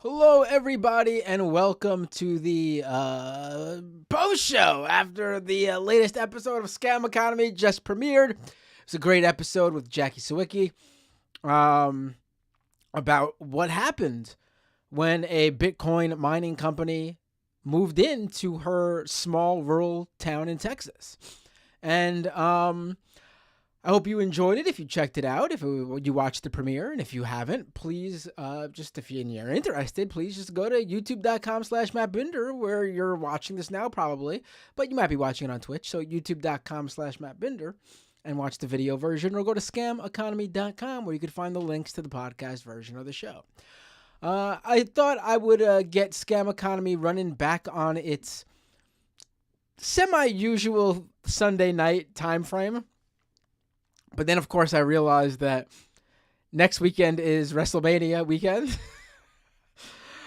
Hello, everybody, and welcome to the post show after the latest episode of Scam Economy just premiered. It's a great episode with Jackie Sawicki about what happened when a Bitcoin mining company moved into her small rural town in Texas. And I hope you enjoyed it. If you checked it out, if you watched the premiere, and if you haven't, please, if you're interested, please just go to youtube.com/MattBinder, where you're watching this now probably, but you might be watching it on Twitch. So youtube.com/MattBinder and watch the video version, or go to scameconomy.com where you can find the links to the podcast version of the show. I thought I would get Scam Economy running back on its semi-usual Sunday night time frame. But then, of course, I realized that next weekend is WrestleMania weekend.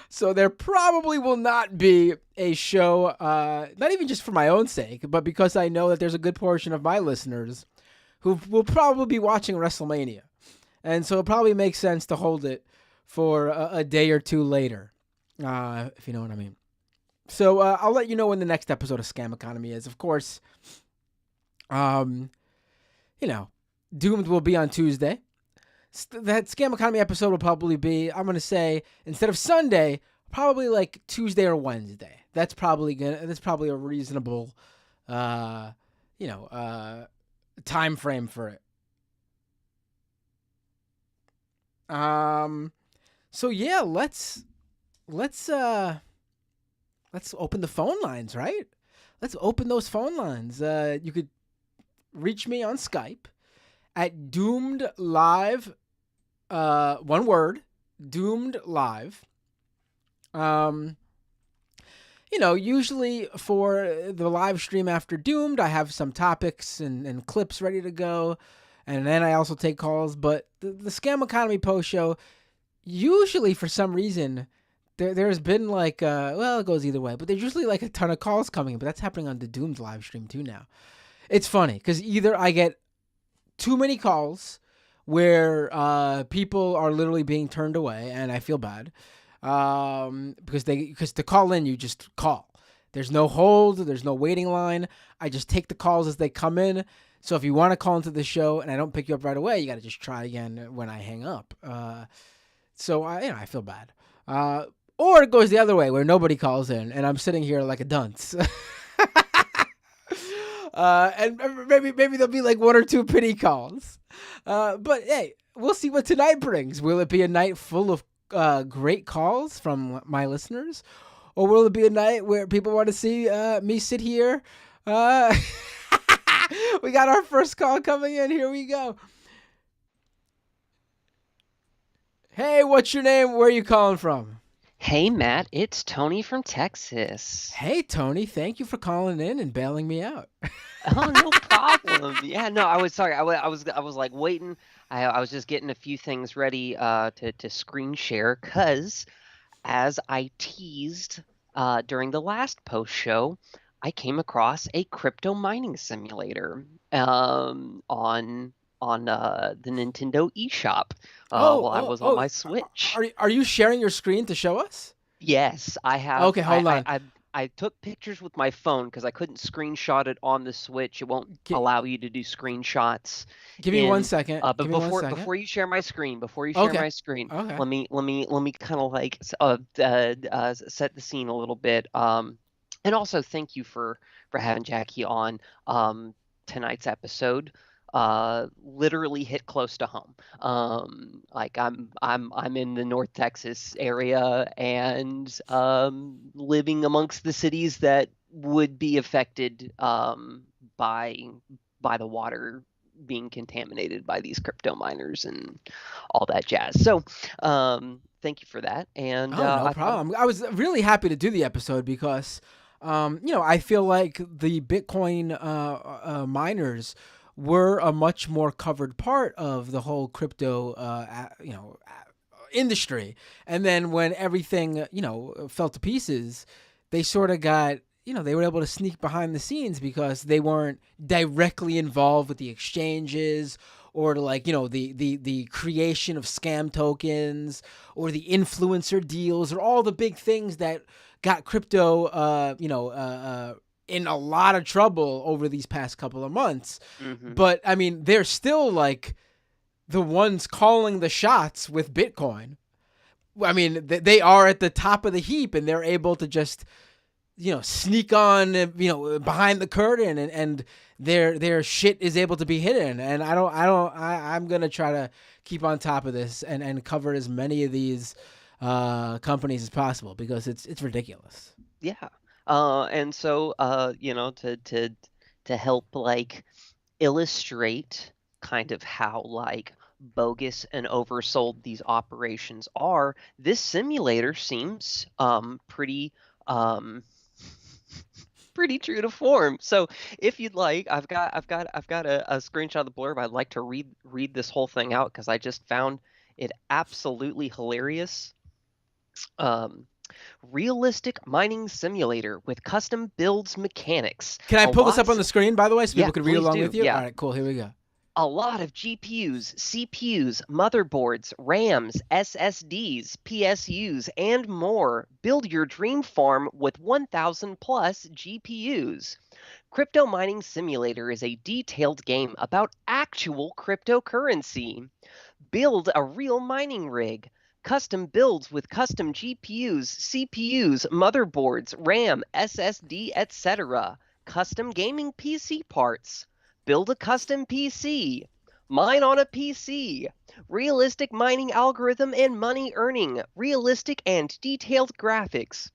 So there probably will not be a show, not even just for my own sake, but because I know that there's a good portion of my listeners who will probably be watching WrestleMania. And so it probably makes sense to hold it for a day or two later, if you know what I mean. So I'll let you know when the next episode of Scam Economy is. Of course, Doomed will be on Tuesday. That Scam Economy episode will probably be, I'm going to say, instead of Sunday, probably like Tuesday or Wednesday. That's probably a reasonable, time frame for it. So yeah, let's open the phone lines, right? Let's open those phone lines. You could reach me on Skype at Doomed Live, one word, Doomed Live. Usually for the live stream after Doomed, I have some topics and clips ready to go, and then I also take calls. But the Scam Economy post show, usually for some reason, there's been it goes either way, but there's usually like a ton of calls coming in, but that's happening on the Doomed live stream too now. It's funny because either I get too many calls where people are literally being turned away, and I feel bad because to call in, you just call. There's no hold, there's no waiting line. I just take the calls as they come in. So if you want to call into the show and I don't pick you up right away, you got to just try again when I hang up. So I feel bad. Or it goes the other way where nobody calls in and I'm sitting here like a dunce. And maybe there'll be like one or two pity calls. But hey, we'll see what tonight brings. Will it be a night full of great calls from my listeners? Or will it be a night where people want to see me sit here? We got our first call coming in. Here we go. Hey, what's your name? Where are you calling from? Hey Matt, it's Tony from Texas. Hey, Tony. Thank you for calling in and bailing me out. Oh, no problem. Yeah, no, I was sorry. I was like waiting. I was just getting a few things ready to screen share because as I teased during the last post show, I came across a crypto mining simulator on the Nintendo eShop while I was on my Switch. Are you sharing your screen to show us? Yes, I have. Okay, hold on. I took pictures with my phone because I couldn't screenshot it on the Switch. It won't allow you to do screenshots. Give me 1 second. But before you share my screen, Okay. let me kind of like set the scene a little bit. And also thank you for having Jackie on tonight's episode. Literally hit close to home. Like I'm in the North Texas area and living amongst the cities that would be affected by the water being contaminated by these crypto miners and all that jazz. So thank you for that. And no problem. I was really happy to do the episode because I feel like the Bitcoin miners were a much more covered part of the whole crypto, industry. And then when everything, fell to pieces, they sort of got, they were able to sneak behind the scenes because they weren't directly involved with the exchanges or to like, the creation of scam tokens or the influencer deals or all the big things that got crypto, in a lot of trouble over these past couple of months. Mm-hmm. But I mean, they're still like the ones calling the shots with Bitcoin. I mean, they are at the top of the heap, and they're able to just, sneak on, behind the curtain, and their shit is able to be hidden. And I'm going to try to keep on top of this and cover as many of these companies as possible, because it's ridiculous. Yeah. And so, to help like illustrate kind of how like bogus and oversold these operations are, this simulator seems um pretty true to form. So if you'd like, I've got a screenshot of the blurb. I'd like to read this whole thing out because I just found it absolutely hilarious. Um, Realistic mining simulator with custom builds mechanics. Can I pull this up on the screen, by the way, so Yeah, people can read please along do. with you? Yeah. All right, cool. Here we go. A lot of GPUs, CPUs, motherboards, RAMs, SSDs, PSUs, and more. Build your dream farm with 1,000 plus GPUs. Crypto Mining Simulator is a detailed game about actual cryptocurrency. Build a real mining rig. Custom builds with custom GPUs, CPUs, motherboards, RAM, SSD, etc. Custom gaming PC parts. Build a custom PC. Mine on a PC. Realistic mining algorithm and money earning. Realistic and detailed graphics.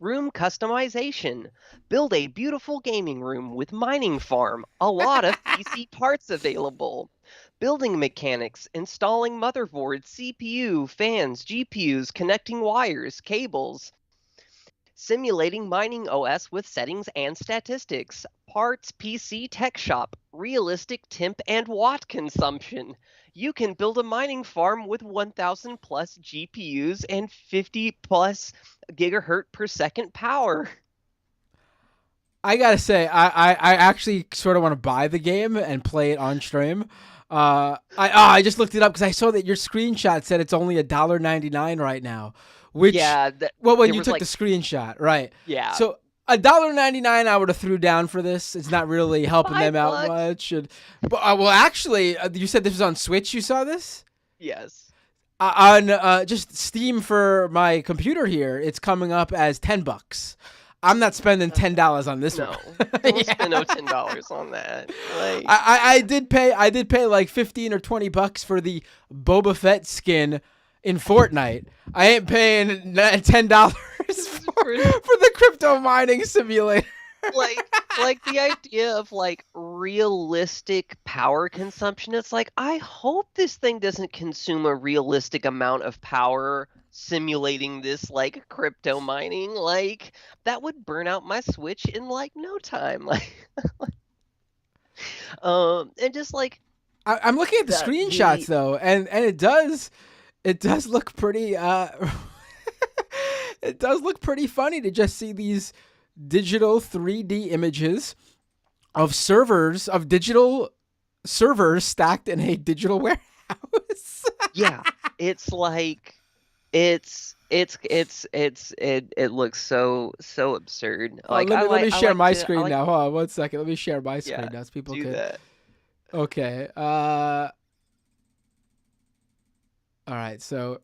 Room customization. Build a beautiful gaming room with mining farm. A lot of PC parts available. Building mechanics, installing motherboards, CPU, fans, GPUs, connecting wires, cables. Simulating mining OS with settings and statistics. Parts PC tech shop. Realistic temp and watt consumption. You can build a mining farm with 1,000 plus GPUs and 50 plus gigahertz per second power. I gotta say, I actually sort of want to buy the game and play it on stream. I just looked it up because I saw that your screenshot said it's only $1.99 right now. Which, Yeah, well, when there you was took like, the screenshot, right? yeah, So $1.99 I would have threw down for this. It's not really helping them out $5. much. But well, actually, you said this was on Switch. You saw this? Yes. On just Steam for my computer here. It's coming up as $10. I'm not spending $10 on this No, one. don't spend no $10 on that. Like, I did pay like $15 or $20 for the Boba Fett skin in Fortnite. I ain't paying $10 for the crypto mining simulator. like the idea of like realistic power consumption. It's like, I hope this thing doesn't consume a realistic amount of power simulating this like crypto mining. Like, that would burn out my Switch in like no time. Like, and just like I'm looking at the screenshots though, and it does look pretty it does look pretty funny to just see these digital 3D images of digital servers stacked in a digital warehouse. Yeah, it's like it looks so absurd. Like, let me share my screen like, now. Hold on 1 second. Let me share my screen now so people do can. that. Okay. All right. So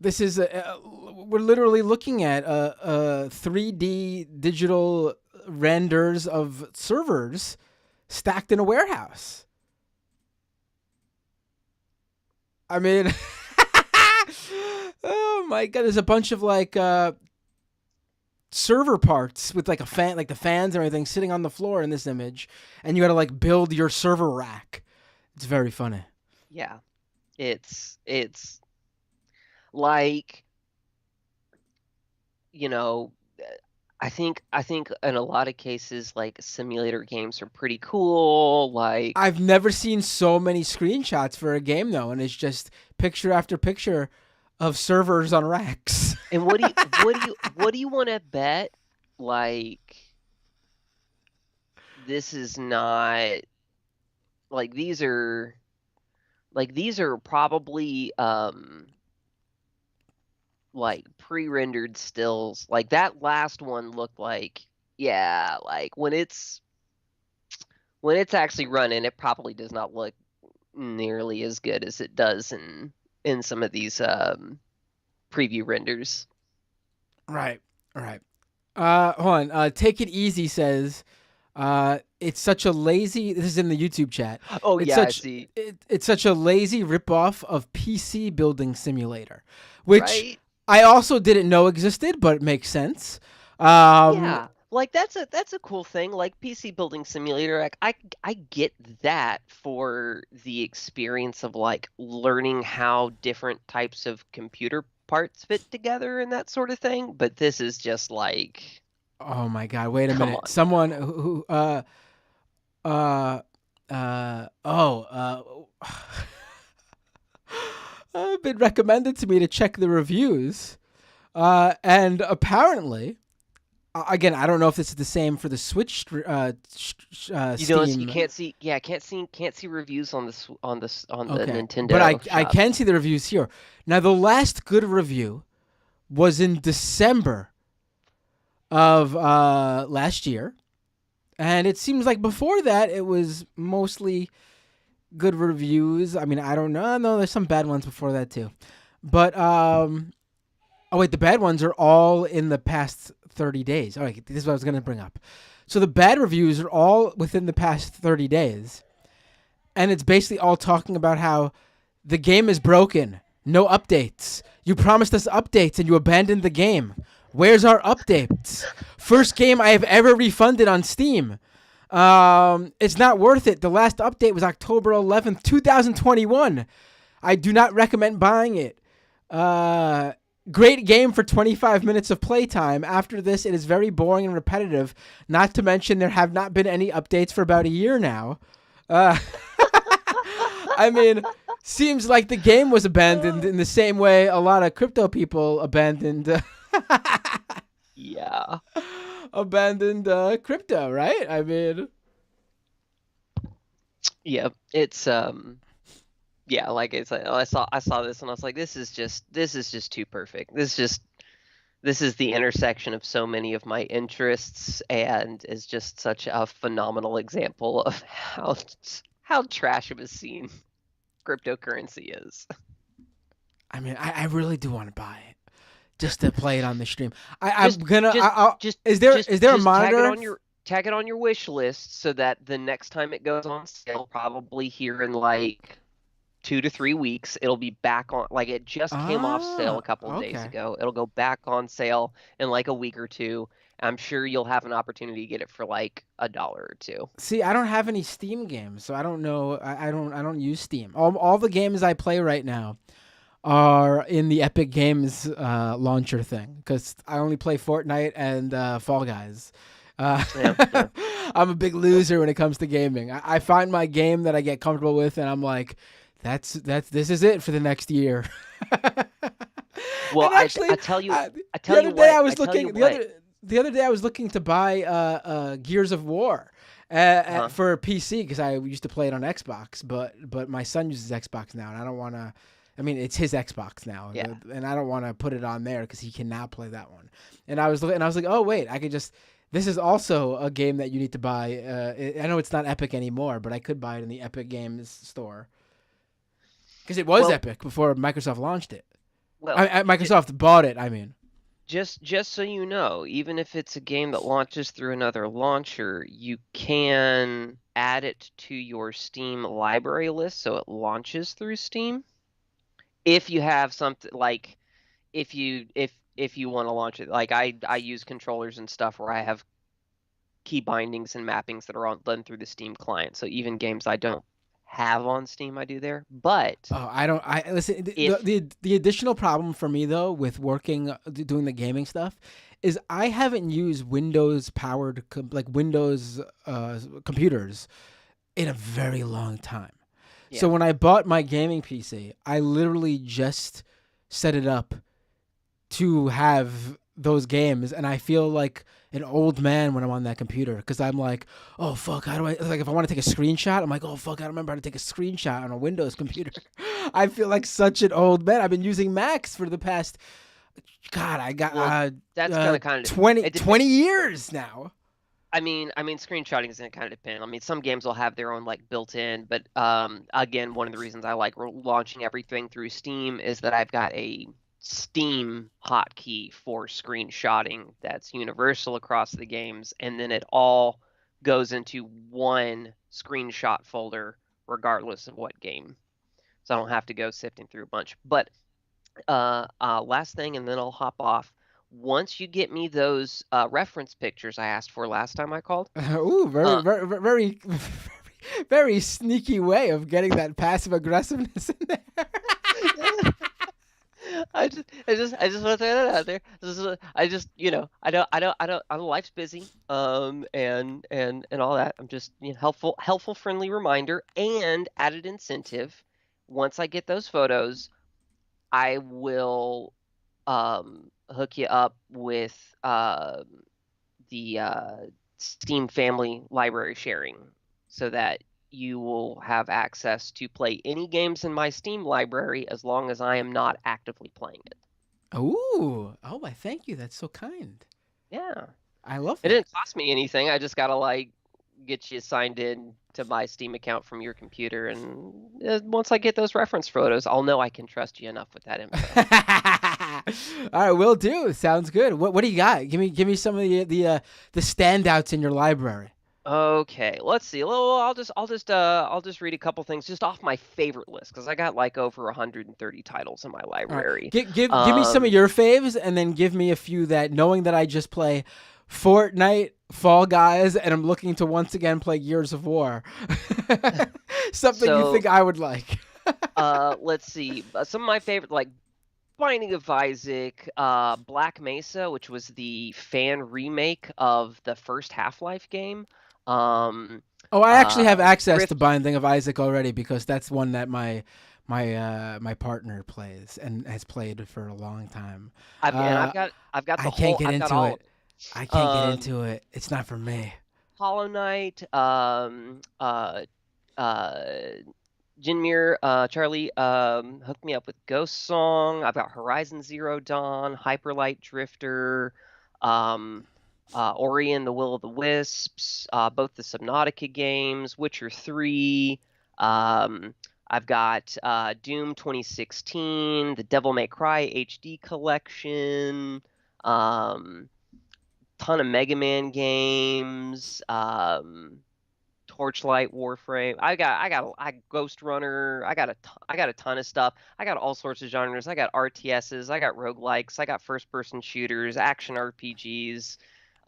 this is we're literally looking at 3D digital renders of servers stacked in a warehouse. I mean, oh my God, there's a bunch of like server parts with like a fan, like the fans and everything sitting on the floor in this image, and you got to like build your server rack. It's very funny. Yeah, it's like, I think in a lot of cases like simulator games are pretty cool. Like, I've never seen so many screenshots for a game though, and it's just picture after picture of servers on racks. and what do you want to bet? Like, this is not like these are probably like pre-rendered stills. Like that last one looked like, yeah, like when it's actually running, it probably does not look nearly as good as it does in some of these preview renders. Right. Right. Hold on. Take it easy says, it's such a lazy. This is in the YouTube chat. Oh It's yeah, I such see. it's such a lazy ripoff of PC building simulator, which Right? I also didn't know existed, but it makes sense. Um, Yeah. Like that's a cool thing. Like PC building simulator, like I get that for the experience of like learning how different types of computer parts fit together and that sort of thing, but this is just like, oh my God! Wait a come minute. on Someone now. who uh oh been recommended to me to check the reviews. And apparently, again, I don't know if this is the same for the Switch You notice you Steam. can't see, yeah, can't see reviews on on the Okay, but Nintendo I shop. can see the reviews here. Now, the last good review was in December of last year, and it seems like before that it was mostly good reviews. I mean, I don't know. No, there's some bad ones before that too. But oh wait, the bad ones are all in the past 30 days. All right, this is what I was going to bring up. So the bad reviews are all within the past 30 days. And it's basically all talking about how the game is broken. No updates. You promised us updates and you abandoned the game. Where's our updates? First game I have ever refunded on Steam. It's not worth it. The last update was October 11th, 2021. I do not recommend buying it. Great game for 25 minutes of playtime. After this, it is very boring and repetitive. Not to mention, there have not been any updates for about a year now. Uh, I mean, seems like the game was abandoned in the same way a lot of crypto people abandoned Yeah. abandoned crypto, right? I mean, Yeah, it's yeah, like I said, I saw this and I was like, this is just too perfect. This is the intersection of so many of my interests and is just such a phenomenal example of how trash of a scene cryptocurrency is. I mean, I really do want to buy it just to play it on the stream. I'm Just gonna. just I'll, is there is there a just monitor? tag it on your wish list so that the next time it goes on sale, probably here in like 2 to 3 weeks, it'll be back on. Like it just came off sale a Ah, couple of days okay. ago. It'll go back on sale in like a week or two. I'm sure you'll have an opportunity to get it for like $1 or $2. See, I don't have any Steam games, so I don't know. I don't use Steam. All the games I play right now are in the Epic Games launcher thing because I only play Fortnite and Fall Guys. Uh, Yeah, yeah. I'm a big loser when it comes to gaming. I find my game that I get comfortable with, and I'm like, that's this is it for the next year. Well, And actually, I the tell you other day what, I I was tell you looking what. the other day I was looking to buy Gears of War Uh-huh. for PC because I used to play it on Xbox, but my son uses Xbox now, and I don't want to. I mean, it's his Xbox now, Yeah. and I don't want to put it on there because he cannot play that one. And I was looking, and I was like, oh wait, I could just. This is also a game that you need to buy. I know it's not Epic anymore, but I could buy it in the Epic Games store because it was Well, Epic before Microsoft launched it. well, Microsoft bought it. I mean, just so you know, even if it's a game that launches through another launcher, you can add it to your Steam library list so it launches through Steam. If you have something like if you want to launch it, like I use controllers and stuff where I have key bindings and mappings that are all done through the Steam client. So even games I don't have on Steam, I do there. But oh, I don't. I listen. if The additional problem for me though with working doing the gaming stuff is I haven't used Windows powered like Windows computers in a very long time. So yeah, when I bought my gaming PC, I literally just set it up to have those games, and I feel like an old man when I'm on that computer because I'm like, oh fuck, how do I like if I want to take a screenshot? I'm like, oh fuck, I don't remember how to take a screenshot on a Windows computer. I feel like such an old man. I've been using Macs for the past God, I got Well, that's gonna kind of 20, it depends. 20 years now. I mean, screenshotting is gonna kind of depend. I mean, some games will have their own like built-in, but again, one of the reasons I like launching everything through Steam is that I've got a Steam hotkey for screenshotting that's universal across the games, and then it all goes into one screenshot folder regardless of what game. So I don't have to go sifting through a bunch. But last thing, and then I'll hop off. Once you get me those reference pictures I asked for last time I called, Ooh, very, uh, very, very, very sneaky way of getting that passive aggressiveness in there. I just want to throw that out there. I just, I know life's busy, and all that. I'm just, helpful, friendly reminder and added incentive. Once I get those photos, I will hook you up with the Steam family library sharing so that you will have access to play any games in my Steam library as long as I am not actively playing it. Ooh, oh, I thank you. That's so kind. Yeah. I love It that. didn't cost me anything. I just gotta like get you signed in to my Steam account from your computer, and once I get those reference photos, I'll know I can trust you enough with that info. All right, will do. Sounds good. What do you got? Give me some of the standouts in your library. Okay, let's see. Well, I'll just read a couple things just off my favorite list because I got like over 130 titles in my All right, library. give me some of your faves, and then give me a few that, knowing that I just play Fortnite, Fall Guys, and I'm looking to once again play Gears of War. Something you think So, I would like? let's see. Some of my favorite, like Binding of Isaac, Black Mesa, which was the fan remake of the first Half-Life game. Um, Oh, I actually have access to Rift. Binding of Isaac already because that's one that my partner plays and has played for a long time. I've and Uh, I've got I can't get I've got into all of it. I can't get it. into it. It's not for me. Hollow Knight, uh, Jinmir, Charlie, hooked me up with Ghost Song. I've got Horizon Zero Dawn, Hyperlight Drifter, um, Ori and the Will of the Wisps, both the Subnautica games, Witcher 3. Um, I've got Doom 2016, the Devil May Cry HD collection, um, ton of Mega Man games. Torchlight, Warframe. I Ghost Runner. I got a ton of stuff. I got all sorts of genres. I got RTSs. I got roguelikes. I got first person shooters, action RPGs,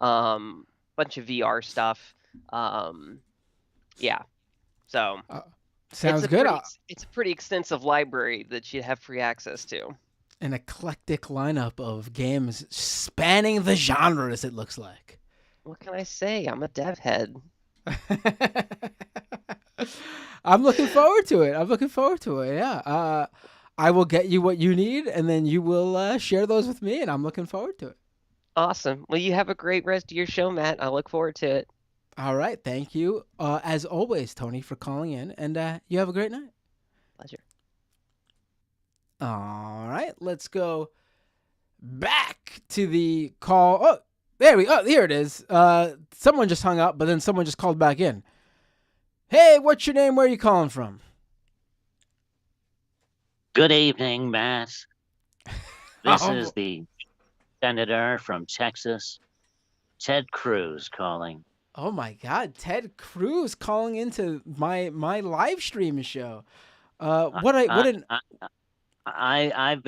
um, bunch of VR stuff. Um, yeah. So Uh, it's sounds a good. pretty it's a pretty extensive library that you have free access to. An eclectic lineup of games spanning the genres. It looks like. What can I say? I'm a dev head. I'm looking forward to it. I'm looking forward to it. Yeah. I will get you what you need, and then you will share those with me, and I'm looking forward to it. Awesome. Well, you have a great rest of your show, Matt. I look forward to it. All right. Thank you, as always, Tony, for calling in, and you have a great night. Pleasure. All right. Let's go back to the call. Oh, there we. Oh, here it is. Someone just hung up, but then someone just called back in. Hey, what's your name? Where are you calling from? Good evening, Matt. This Oh, is the senator from Texas, Ted Cruz, calling. oh my God, Ted Cruz calling into my live stream show. What I what I, an I, I've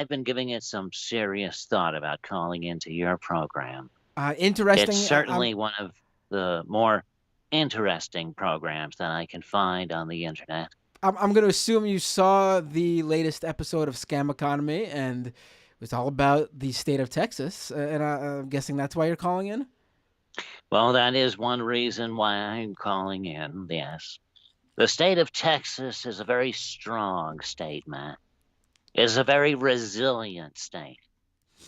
been giving it some serious thought about calling into your program. It's interesting. certainly one of the more interesting programs that I can find on the internet. I'm going to assume you saw the latest episode of Scam Economy, and it was all about the state of Texas, and I'm guessing that's why you're calling in. Well, that is one reason why I'm calling in, yes. The state of Texas is a very strong state, Matt. It's a very resilient state.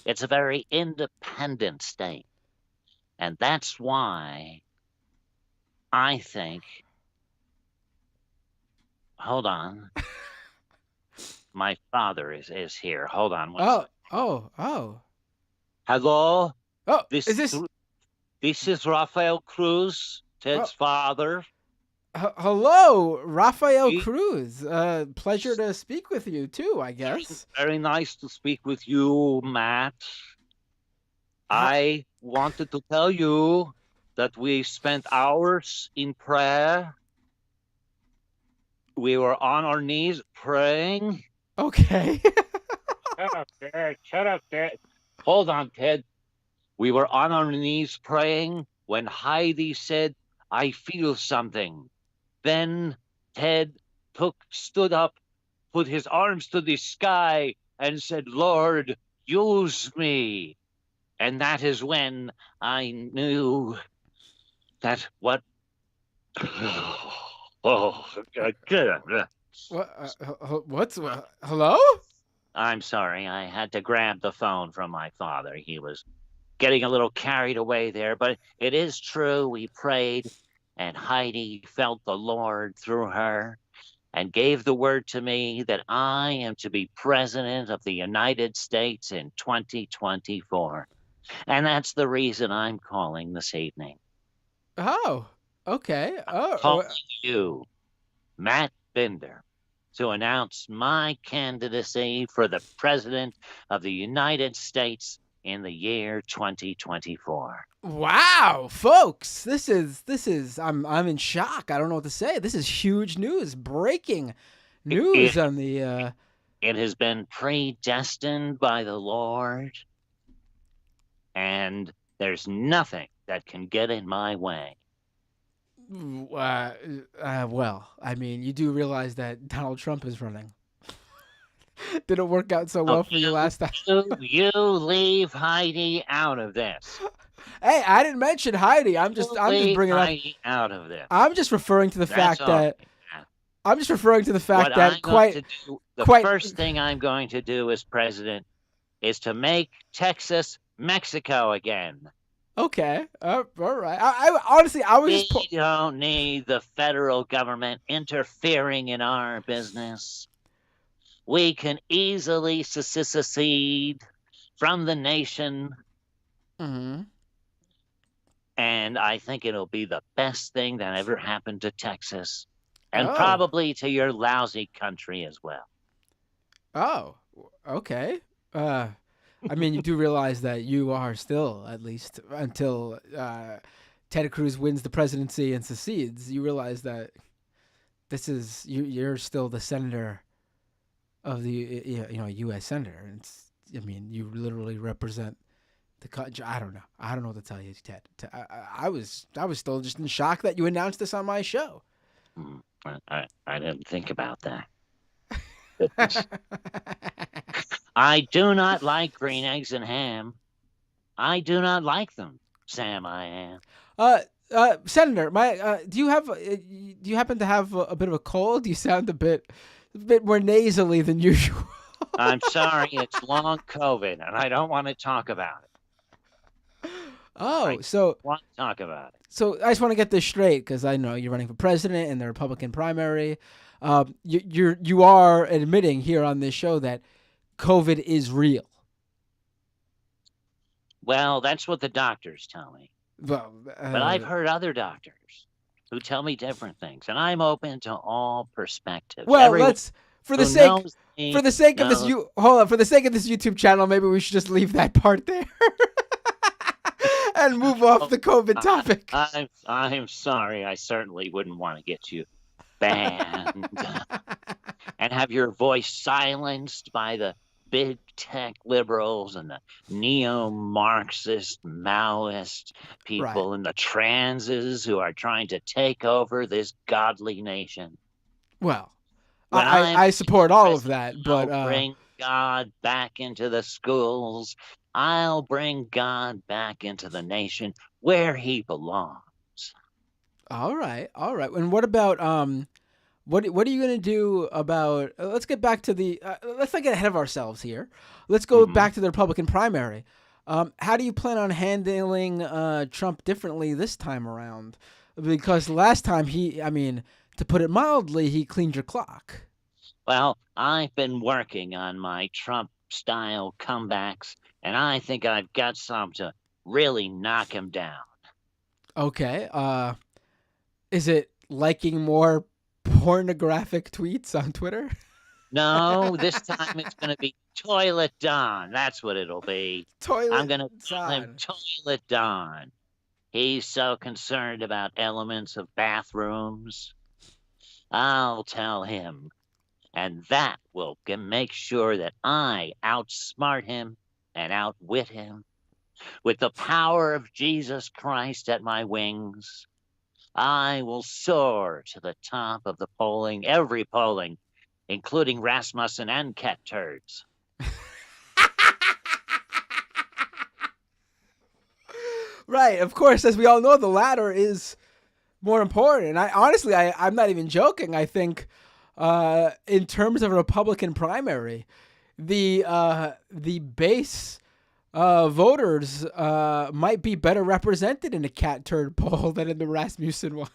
It's a very independent state. And that's why I think, hold on, my father is here. Hold on one Oh, second. oh. Hello? Oh, is This this this is Rafael Cruz, oh, Ted's father. hello, Rafael He- Cruz. Pleasure to speak with you too, I guess. Very nice to speak with you, Matt. How, I wanted to tell you that we spent hours in prayer. We were on our knees praying. okay. Shut up, Ted. Shut up, Ted. Hold on, Ted. We were on our knees praying when Heidi said, I feel something. Then Ted stood up, put his arms to the sky, and said, Lord, use me. And that is when I knew that what. Oh, good. What's hello? I'm sorry. I had to grab the phone from my father. He was getting a little carried away there, but it is true. We prayed, and Heidi felt the Lord through her and gave the word to me that I am to be president of the United States in 2024. And that's the reason I'm calling this evening. Oh, okay. Calling you, Matt Binder, to announce my candidacy for the president of the United States in the year 2024. Wow, folks, this is I'm in shock. I don't know what to say. This is huge news, breaking news It, on the it has been predestined by the Lord, and there's nothing that can get in my way. well, I mean, you do realize that Donald Trump is running. Didn't work out so Oh, well for you last time. you leave Heidi out of this. Hey, I didn't mention Heidi. I'm just Leave bringing up. Heidi out of this. I'm just referring to the That's fact all that right. I'm just referring to the fact What that I'm going to do, the first thing I'm going to do as president is to make Texas Mexico again. Okay, all right. I honestly, I was We just don't need the federal government interfering in our business. We can easily secede from the nation, Mhm. and I think it'll be the best thing that ever happened to Texas, and Oh, probably to your lousy country as well. oh, okay. I mean, you do realize that you are still, at least until Ted Cruz wins the presidency and secedes. You realize that this is you're still the senator of the U.S. senator. It's I mean, you literally represent the country. I don't know. I don't know what to tell you, Ted. I was still just in shock that you announced this on my show. I didn't think about that. I do not like green eggs and ham. I do not like them, Sam. I am. Senator, do you happen to have a bit of a cold? You sound a bit more nasally than usual. I'm sorry, it's long COVID, and I don't want to talk about it. Oh, I so want to talk about it. so I just want to get this straight because I know you're running for president in the Republican primary. You are admitting here on this show that COVID is real. Well, that's what the doctors tell me. Well, But I've heard other doctors who tell me different things, and I'm open to all perspectives. well, Everyone let's for the who sake knows me for the sake of this knows you hold on for the sake of this YouTube channel, maybe we should just leave that part there and move off the COVID topic. I'm sorry. I certainly wouldn't want to get you banned and have your voice silenced by the big tech liberals and the neo-Marxist, Maoist people Right. and the transes who are trying to take over this godly nation. Well, When I support all of that, but I'll bring God back into the schools. I'll bring God back into the nation where he belongs. all right. And what about What are you going to do about let's get back to the let's not get ahead of ourselves here. Let's go back to the Republican primary. How do you plan on handling Trump differently this time around? Because last time to put it mildly, he cleaned your clock. Well, I've been working on my Trump-style comebacks, and I think I've got some to really knock him down. Okay. Is it liking more pornographic tweets on Twitter? No, this time it's going to be Toilet Don. That's what it'll be. I'm going to call him Toilet Don. He's so concerned about elements of bathrooms. I'll tell him. And that will make sure that I outsmart him and outwit him. With the power of Jesus Christ at my wings, I will soar to the top of the polling, every polling, including Rasmussen and cat turds. Right, of course, as we all know, the latter is more important. I'm not even joking. I think in terms of a Republican primary, the base voters might be better represented in a cat turd poll than in the Rasmussen one.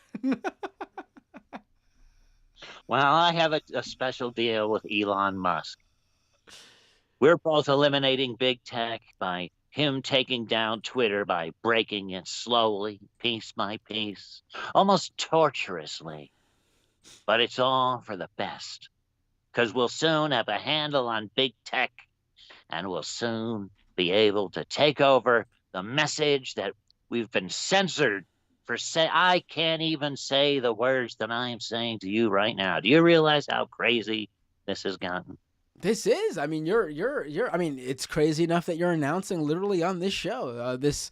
Well, I have a special deal with Elon Musk. We're both eliminating big tech by him taking down Twitter by breaking it slowly, piece by piece, almost torturously. But it's all for the best, because we'll soon have a handle on big tech, and we'll soon be able to take over the message that we've been censored for. I can't even say the words that I am saying to you right now. Do you realize how crazy this has gotten? This is. I mean, it's crazy enough that you're announcing literally on this show, this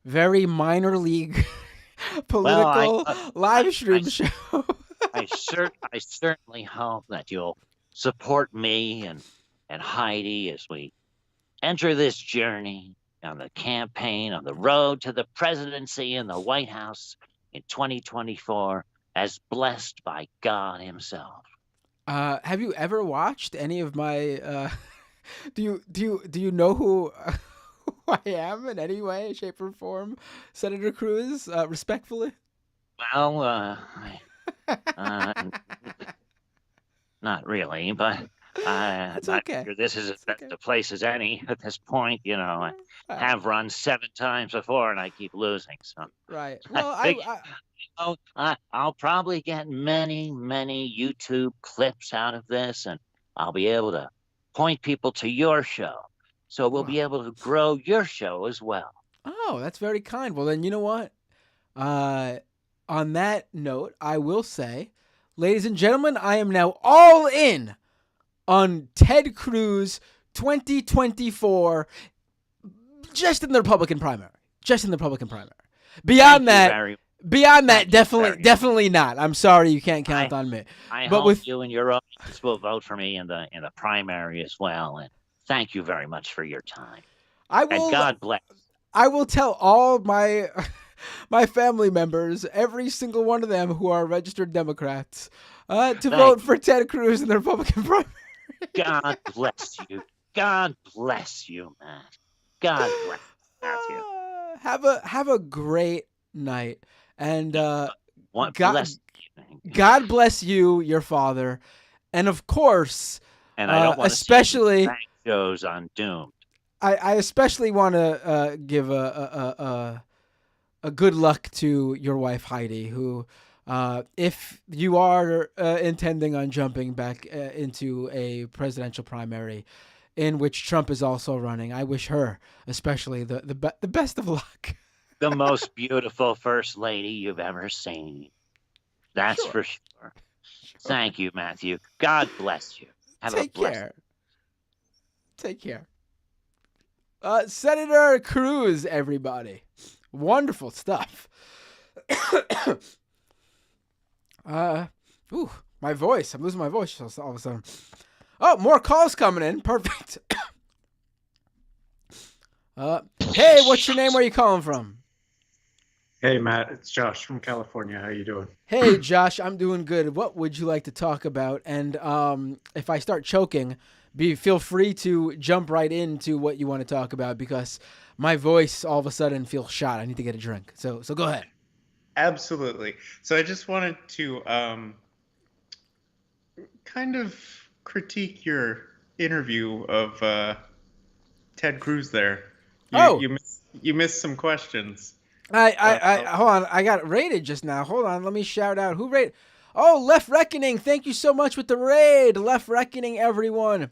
very minor league political live stream show. I certainly hope that you'll support me and Heidi as we enter this journey on the campaign, on the road to the presidency in the White House in 2024, as blessed by God himself. Have you ever watched any of my? Do you know who I am in any way, shape, or form, Senator Cruz? Respectfully. Well, not really, but That's okay. Sure this is as best a place as any at this point. You know, I have run 7 times before, and I keep losing. So right. Well, I'll probably get many YouTube clips out of this, and I'll be able to point people to your show, so we'll be able to grow your show as well. Oh, that's very kind. Well, then you know what? On that note, I will say, ladies and gentlemen, I am now all in on Ted Cruz 2024, just in the Republican primary. Beyond that, definitely not. I'm sorry, you can't count on me. I hope you and your audience will vote for me in the primary as well. And thank you very much for your time. And God bless. I will tell all my my family members, every single one of them who are registered Democrats, to vote for Ted Cruz in the Republican primary. God bless you. God bless you, Matt. God bless you, Matthew. Have a great night, and God bless you, your father, and of course, and I don't want especially to see shows on Doomed. I especially want to give a good luck to your wife Heidi, who, if you are intending on jumping back into a presidential primary, in which Trump is also running, I wish her especially the best of luck. The most beautiful first lady you've ever seen. That's for sure. Thank you, Matthew. God bless you. Take care. Take care. Senator Cruz, everybody. Wonderful stuff. My voice. I'm losing my voice all of a sudden. Oh, more calls coming in. Perfect. Hey, what's your name? Where are you calling from? Hey Matt, it's Josh from California. How you doing? Hey, Josh, I'm doing good. What would you like to talk about? And if I start choking, feel free to jump right into what you want to talk about because my voice all of a sudden feels shot. I need to get a drink. So go ahead. Absolutely. So I just wanted to kind of critique your interview of Ted Cruz there. You Oh, you you missed some questions. I hold on. I got raided just now. Hold on. Let me shout out who raided. Oh, Left Reckoning. Thank you so much with the raid. Left Reckoning, everyone.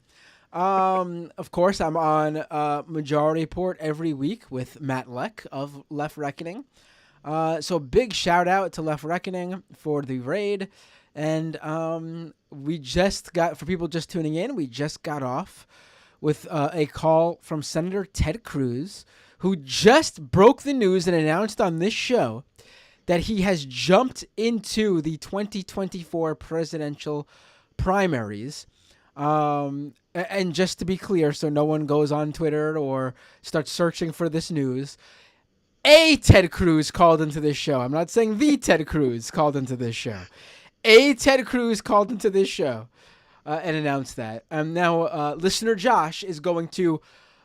Of course, I'm on Majority Report every week with Matt Leck of Left Reckoning. So big shout out to Left Reckoning for the raid. And we just got, for people just tuning in, we just got off with a call from Senator Ted Cruz, who just broke the news and announced on this show that he has jumped into the 2024 presidential primaries. And just to be clear, so no one goes on Twitter or starts searching for this news, a Ted Cruz called into this show. I'm not saying the Ted Cruz called into this show. A Ted Cruz called into this show and announced that. And now listener Josh is going to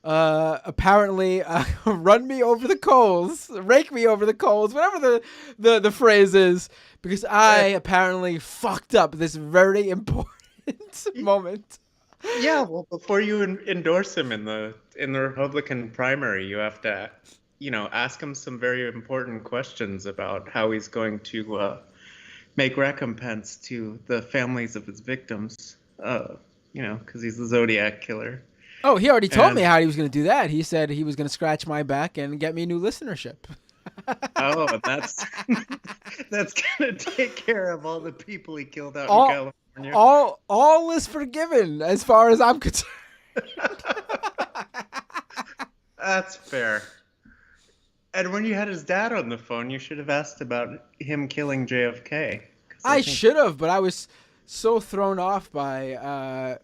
apparently run me over the coals, rake me over the coals, whatever the phrase is, because I apparently fucked up this very important moment. Yeah, well, before you endorse him in the Republican primary, you have to, ask him some very important questions about how he's going to make recompense to the families of his victims. Because he's the Zodiac killer. Oh, he already told me how he was going to do that. He said he was going to scratch my back and get me new listenership. Oh, that's gonna take care of all the people he killed out in California. All is forgiven as far as I'm concerned. That's fair. And when you had his dad on the phone, you should have asked about him killing JFK. I should have, but I was so thrown off by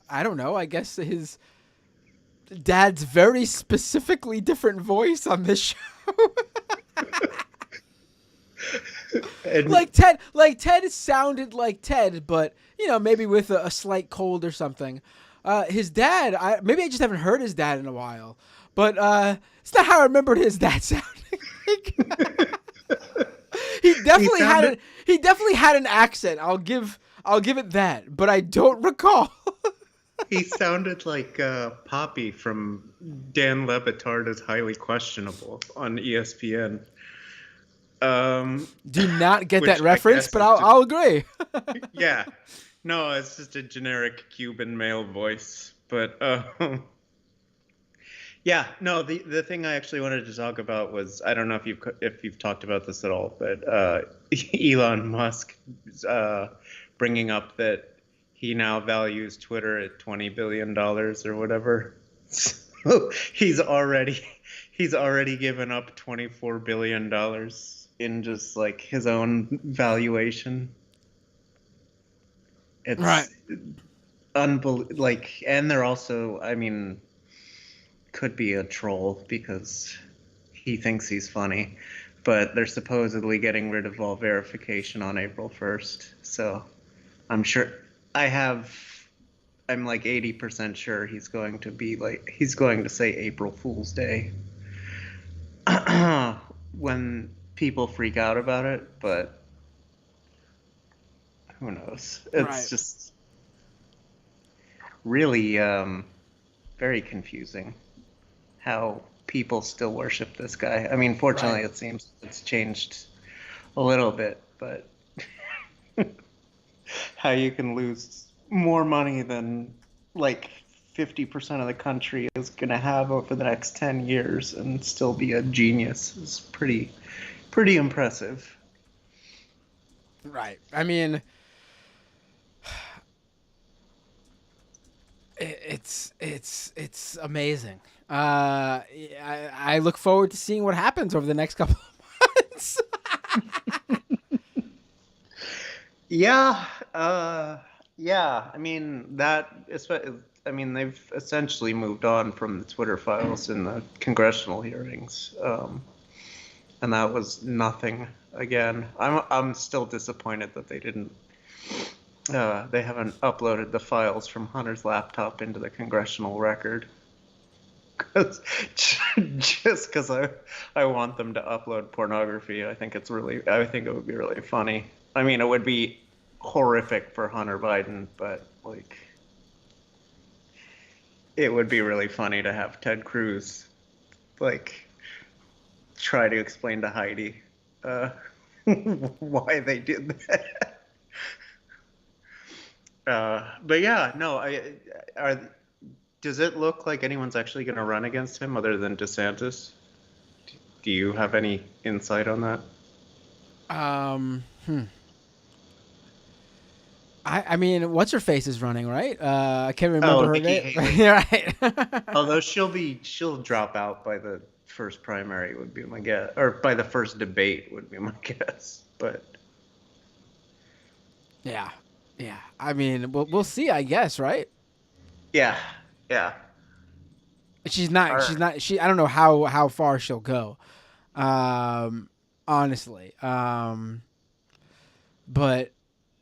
I don't know, I guess his dad's very specifically different voice on this show. Like Ted sounded like Ted, but maybe with a slight cold or something. His dad, maybe I just haven't heard his dad in a while, but it's not how I remembered his dad sounding like. He definitely had an accent. I'll give it that, but I don't recall. He sounded like Poppy from Dan Le Batard is Highly Questionable on ESPN. Do not get that reference, but I'll agree. Yeah. No, it's just a generic Cuban male voice. But yeah, no, the thing I actually wanted to talk about was, I don't know if you've talked about this at all, but Elon Musk bringing up that he now values Twitter at $20 billion or whatever. So he's already given up $24 billion in just like his own valuation. It's right. Unbelievable. Like, and they're also, could be a troll because he thinks he's funny, but they're supposedly getting rid of all verification on April 1st. So I'm sure I'm like 80% sure he's going to say April Fool's Day when people freak out about it, but who knows? It's just really very confusing how people still worship this guy. Fortunately, It seems it's changed a little bit, but how you can lose more money than like 50% of the country is going to have over the next 10 years and still be a genius is pretty impressive. Right. It's amazing. I look forward to seeing what happens over the next couple of months. Yeah. They've essentially moved on from the Twitter files in the congressional hearings. and that was nothing again. I'm still disappointed that they didn't. They haven't uploaded the files from Hunter's laptop into the congressional record. Just because I want them to upload pornography. I think it would be really funny. I mean, it would be horrific for Hunter Biden, but like, it would be really funny to have Ted Cruz like try to explain to Heidi why they did that. But yeah, no, does it look like anyone's actually going to run against him other than DeSantis? Do you have any insight on that? I mean, what's her face is running, right? I can't remember her Nikki name. Haley. Right. Although she'll drop out by the first primary would be my guess, or by the first debate would be my guess. But yeah. I mean, we'll see, I guess, right? yeah. She's not. I don't know how far she'll go. Honestly. But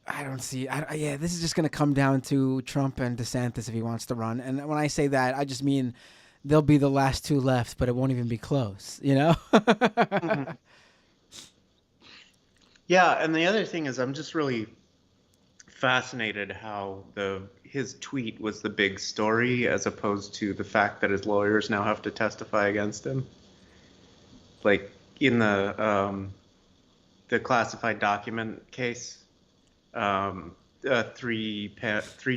I don't see. Yeah, this is just going to come down to Trump and DeSantis if he wants to run. And when I say that, I just mean they'll be the last two left, but it won't even be close. You know? Mm-hmm. Yeah, and the other thing is, I'm just really fascinated how his tweet was the big story as opposed to the fact that his lawyers now have to testify against him. Like in the classified document case, a three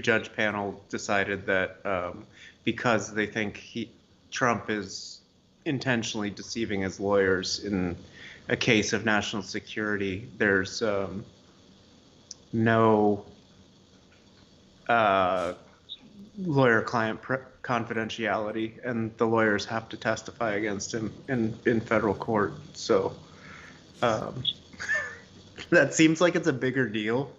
judge panel decided that because they think Trump is intentionally deceiving his lawyers in a case of national security, there's no lawyer-client confidentiality, and the lawyers have to testify against him in federal court. So that seems like it's a bigger deal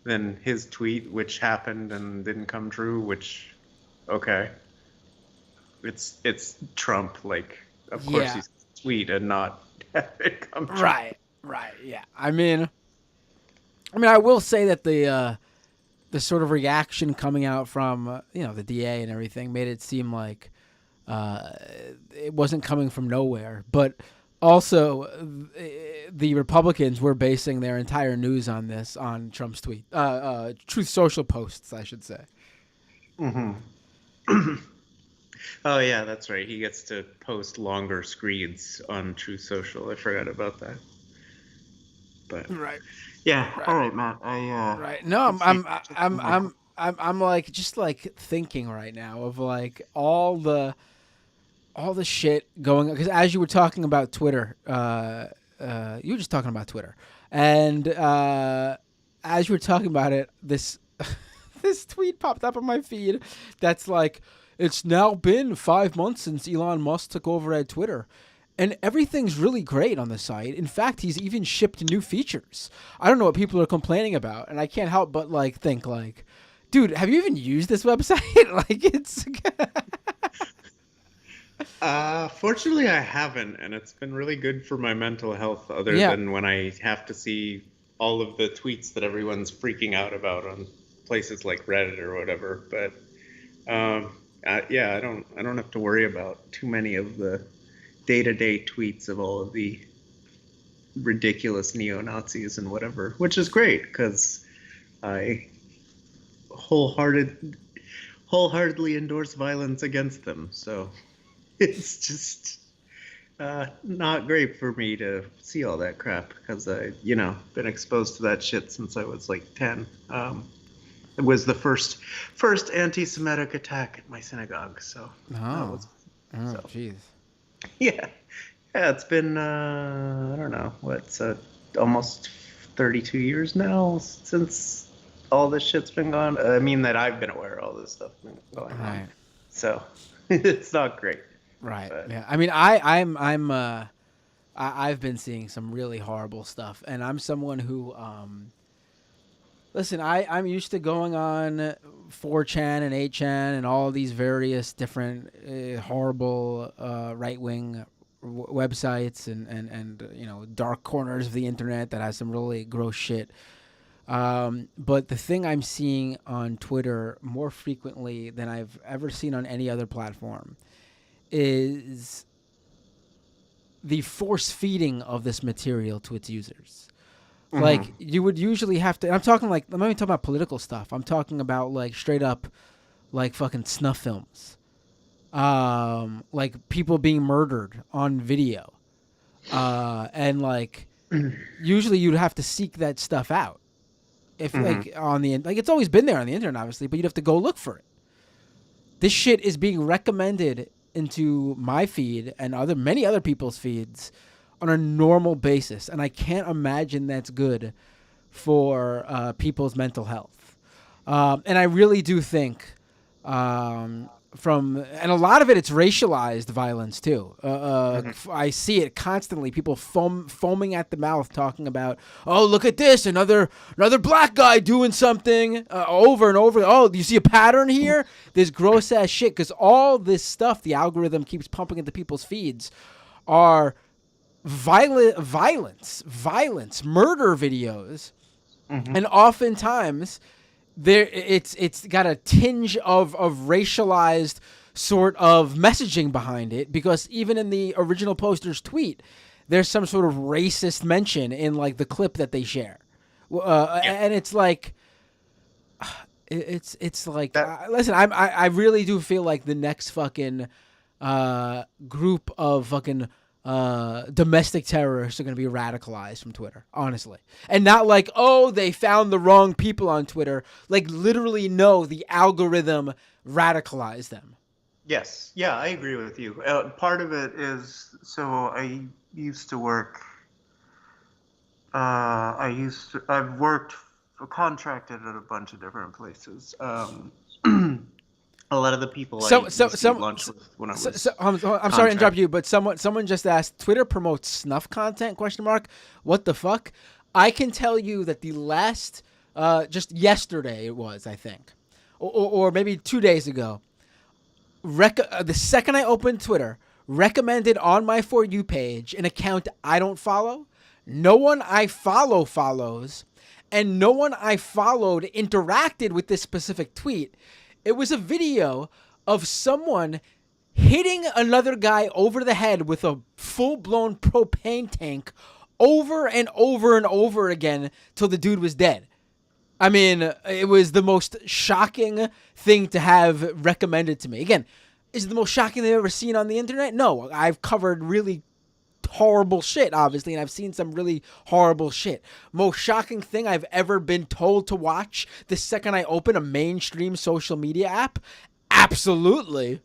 than his tweet, which happened and didn't come true. Which, okay, it's Trump. Like, of course he's tweet and not have it come true. Right. Yeah. I mean, I will say that the sort of reaction coming out from the DA and everything made it seem like it wasn't coming from nowhere. But also, the Republicans were basing their entire news on this, on Trump's tweet, Truth Social posts, I should say. Mm-hmm. Oh yeah, that's right. He gets to post longer screeds on Truth Social. I forgot about that. But right. Yeah. Right. All right, Matt. Right. No, I'm like just like thinking right now of like all the shit going on, because as you were talking about Twitter, you were just talking about Twitter, and as you were talking about it, this this tweet popped up on my feed that's like, it's now been 5 months since Elon Musk took over at Twitter. And everything's really great on the site. In fact, he's even shipped new features. I don't know what people are complaining about, and I can't help but like think like, dude, have you even used this website? Like, it's. Fortunately, I haven't, and it's been really good for my mental health. Other than when I have to see all of the tweets that everyone's freaking out about on places like Reddit or whatever. But I don't have to worry about too many of the day-to-day tweets of all of the ridiculous neo-Nazis and whatever, which is great because I wholeheartedly endorse violence against them. So it's just not great for me to see all that crap because I, been exposed to that shit since I was like 10. It was the first anti-Semitic attack at my synagogue. So jeez. Yeah, it's been I don't know what's almost 32 years now since all this shit's been gone. I mean that I've been aware of all this stuff been going on. So it's not great. Right. But. Yeah. I mean, I've been seeing some really horrible stuff, and I'm someone who listen, I'm used to going on 4chan and 8chan and all these various different horrible right-wing websites and you know, dark corners of the internet that has some really gross shit. But the thing I'm seeing on Twitter more frequently than I've ever seen on any other platform is the force feeding of this material to its users. Mm-hmm. Like, you would usually have to, and I'm talking like, I'm not even talking about political stuff. I'm talking about like straight up like fucking snuff films. Like people being murdered on video. And like, usually you'd have to seek that stuff out. If like on the, like, it's always been there on the internet, obviously, but you'd have to go look for it. This shit is being recommended into my feed and many other people's feeds on a normal basis, and I can't imagine that's good for people's mental health. And I really do think and a lot of it's racialized violence too. I see it constantly. People foaming at the mouth, talking about, "Oh, look at this! Another black guy doing something over and over. Oh, you see a pattern here? This gross ass shit." Because all this stuff, the algorithm keeps pumping into people's feeds, are violence, murder videos, and oftentimes it's got a tinge of racialized sort of messaging behind it, because even in the original poster's tweet, there's some sort of racist mention in like the clip that they share, and it's like, it's like, listen, I really do feel like the next fucking group of fucking domestic terrorists are going to be radicalized from Twitter, honestly. And not like, oh, they found the wrong people on Twitter. Like, literally, no, the algorithm radicalized them. Yes. Yeah, I agree with you. Part of it is, so I used to work, I've worked contracted at a bunch of different places. A lot of the people I used to eat lunch with when I was I'm sorry to interrupt you, but someone just asked, Twitter promotes snuff content, ? What the fuck? I can tell you that the last, just yesterday it was, I think, or maybe 2 days ago, the second I opened Twitter, recommended on my For You page an account I don't follow, no one I follow follows, and no one I followed interacted with this specific tweet. It was a video of someone hitting another guy over the head with a full-blown propane tank over and over and over again till the dude was dead. I mean, it was the most shocking thing to have recommended to me. Again, is it the most shocking thing I've ever seen on the internet? No, I've covered really horrible shit, obviously, and I've seen some really horrible shit. Most shocking thing I've ever been told to watch the second I open a mainstream social media app? Absolutely.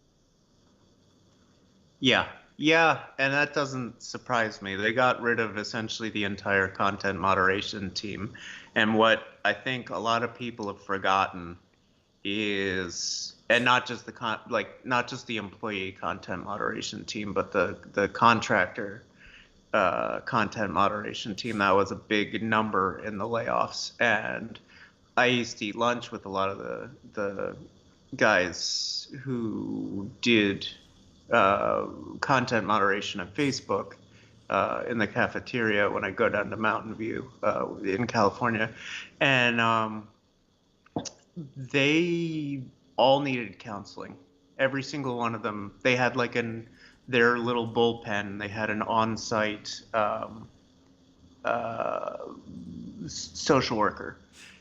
Yeah, and that doesn't surprise me. They got rid of essentially the entire content moderation team, and what I think a lot of people have forgotten is, and not just not just the employee content moderation team, but the contractor content moderation team. That was a big number in the layoffs, and I used to eat lunch with a lot of the guys who did content moderation on Facebook in the cafeteria when I go down to Mountain View in California, and they all needed counseling. Every single one of them. They had like their little bullpen. They had an on-site social worker,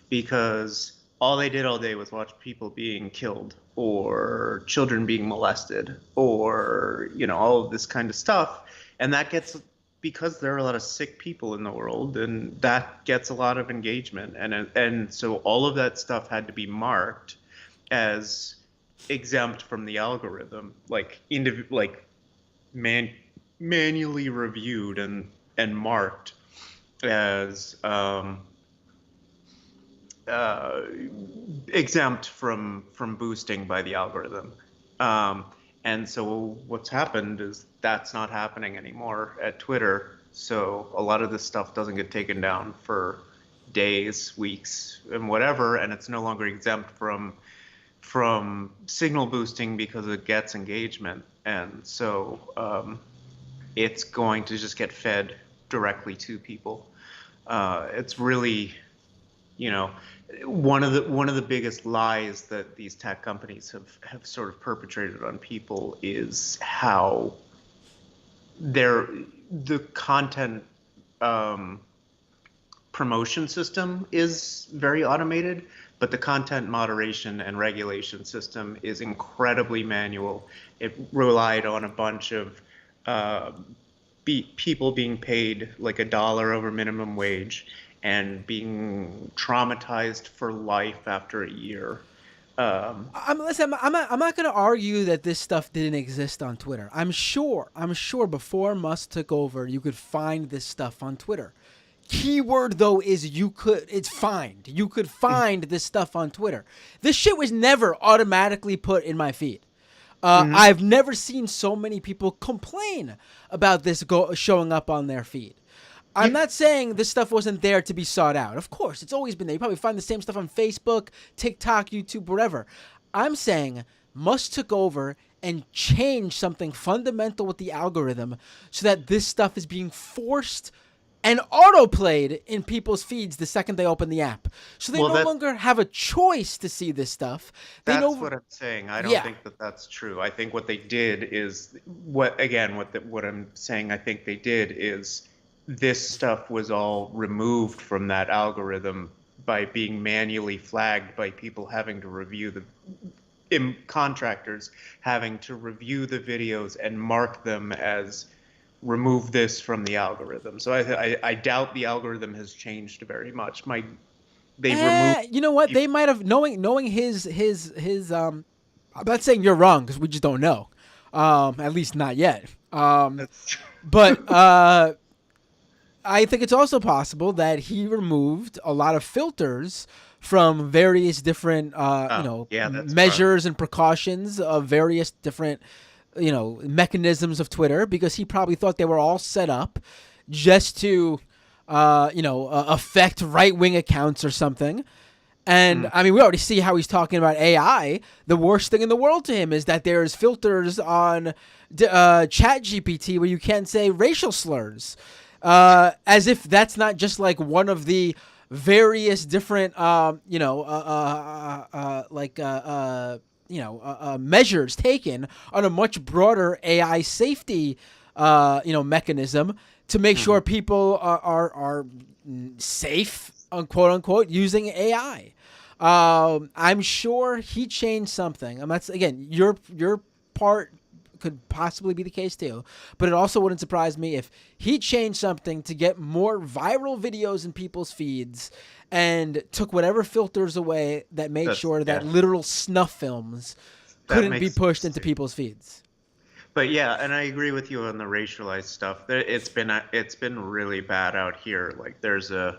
because all they did all day was watch people being killed or children being molested or, all of this kind of stuff. And that gets, because there are a lot of sick people in the world, and that gets a lot of engagement. And so all of that stuff had to be marked as exempt from the algorithm, manually reviewed and marked as exempt from boosting by the algorithm. And so what's happened is that's not happening anymore at Twitter. So a lot of this stuff doesn't get taken down for days, weeks, and whatever, and it's no longer exempt from signal boosting because it gets engagement. And so it's going to just get fed directly to people. It's really, you know, one of the biggest lies that these tech companies have sort of perpetrated on people is how the content promotion system is very automated, but the content moderation and regulation system is incredibly manual. It relied on a bunch of people being paid like $1 over minimum wage and being traumatized for life after a year. I'm not going to argue that this stuff didn't exist on Twitter. I'm sure before Musk took over, you could find this stuff on Twitter. Keyword though is you could find this stuff on Twitter. This shit was never automatically put in my feed. I've never seen so many people complain about this showing up on their feed. I'm not saying this stuff wasn't there to be sought out. Of course, it's always been there. You probably find the same stuff on Facebook, TikTok, YouTube, whatever. I'm saying Musk took over and changed something fundamental with the algorithm so that this stuff is being forced and autoplayed in people's feeds the second they open the app. So they no longer have a choice to see this stuff. That's what I'm saying. I don't think that that's true. I think what they did is what I'm saying I think they did is this stuff was all removed from that algorithm by being manually flagged by people having to review contractors having to review the videos and mark them as remove this from the algorithm. So I doubt the algorithm has changed very much. You know what? They might have knowing his I'm not saying you're wrong because we just don't know. At least not yet. But I think it's also possible that he removed a lot of filters from various different measures and precautions of various different mechanisms of Twitter, because he probably thought they were all set up just to affect right-wing accounts or something. And I mean, we already see how he's talking about AI. The worst thing in the world to him is that there's filters on ChatGPT where you can't say racial slurs, as if that's not just like one of the various different measures taken on a much broader AI safety mechanism to make sure people are safe, quote unquote, using AI. I'm sure he changed something. Again, your part could possibly be the case too, but it also wouldn't surprise me if he changed something to get more viral videos in people's feeds and took whatever filters away that made sure that literal snuff films couldn't be pushed into people's feeds. But yeah, and I agree with you on the racialized stuff. It's been really bad out here. Like there's a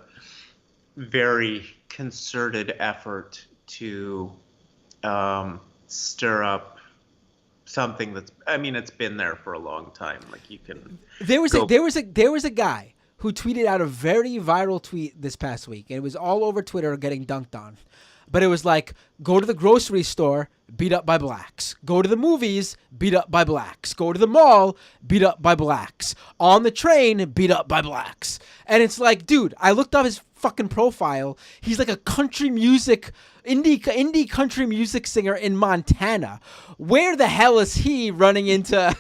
very concerted effort to stir up something it's been there for a long time. Like you can. There was a guy who tweeted out a very viral tweet this past week, and it was all over Twitter getting dunked on. But it was like, go to the grocery store, beat up by blacks. Go to the movies, beat up by blacks. Go to the mall, beat up by blacks. On the train, beat up by blacks. And it's like, dude, I looked up his fucking profile. He's like a indie country music singer in Montana. Where the hell is he running into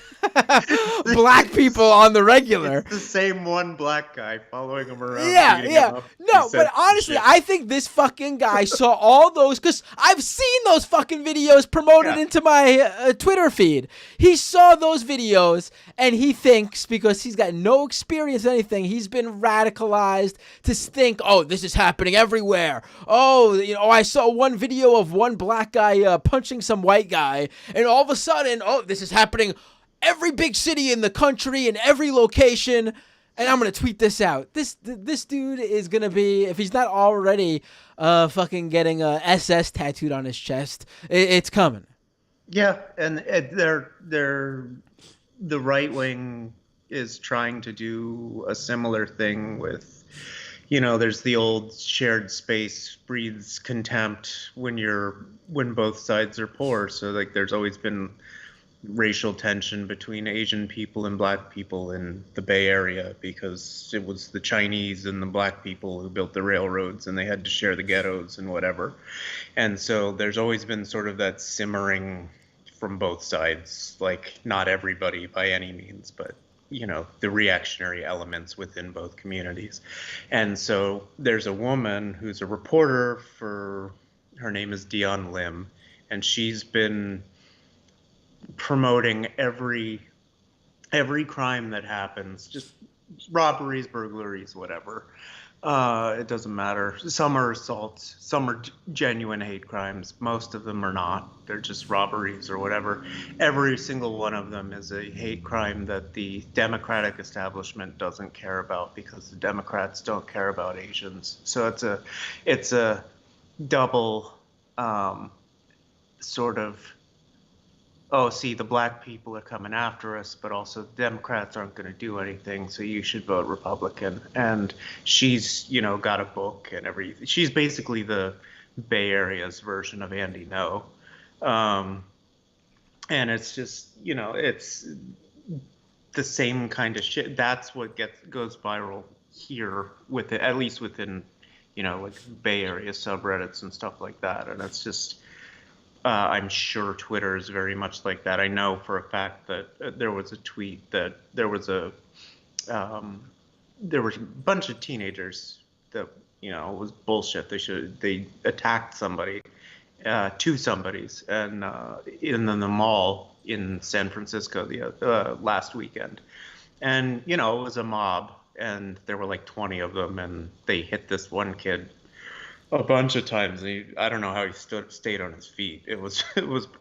black people on the regular? It's the same one black guy following him around. Yeah. No, but honestly, I think this fucking guy saw all those, because I've seen those fucking videos promoted into my Twitter feed. He saw those videos and he thinks, because he's got no experience in anything, he's been radicalized to think, oh, this is happening everywhere. Oh, I saw one video of one black guy punching some white guy, and all of a sudden, oh, this is happening every big city in the country, in every location, and I'm going to tweet this out. This dude is going to be, if he's not already fucking getting a SS tattooed on his chest, it's coming. Yeah, and the right wing is trying to do a similar thing with, there's the old shared space breeds contempt when both sides are poor. So like there's always been racial tension between Asian people and black people in the Bay Area because it was the Chinese and the black people who built the railroads and they had to share the ghettos and whatever. And so there's always been sort of that simmering from both sides, like not everybody by any means, but the reactionary elements within both communities. And so there's a woman who's a reporter her name is Dion Lim, and she's been promoting every crime that happens, just robberies, burglaries, whatever. It doesn't matter. Some are assaults, some are genuine hate crimes. Most of them are not. They're just robberies or whatever. Every single one of them is a hate crime that the Democratic establishment doesn't care about because the Democrats don't care about Asians. So it's a double sort of, oh, see, the black people are coming after us, but also the Democrats aren't going to do anything, so you should vote Republican. And she's, got a book and everything. She's basically the Bay Area's version of Andy No. And it's just, it's the same kind of shit. That's what goes viral here with it, at least within, like Bay Area subreddits and stuff like that. And it's just, I'm sure Twitter is very much like that. I know for a fact that there was a tweet that there was a bunch of teenagers that was bullshit. They attacked somebody, two somebodies, and in the mall in San Francisco the last weekend, and it was a mob, and there were like 20 of them, and they hit this one kid a bunch of times. I don't know how he stayed on his feet. It was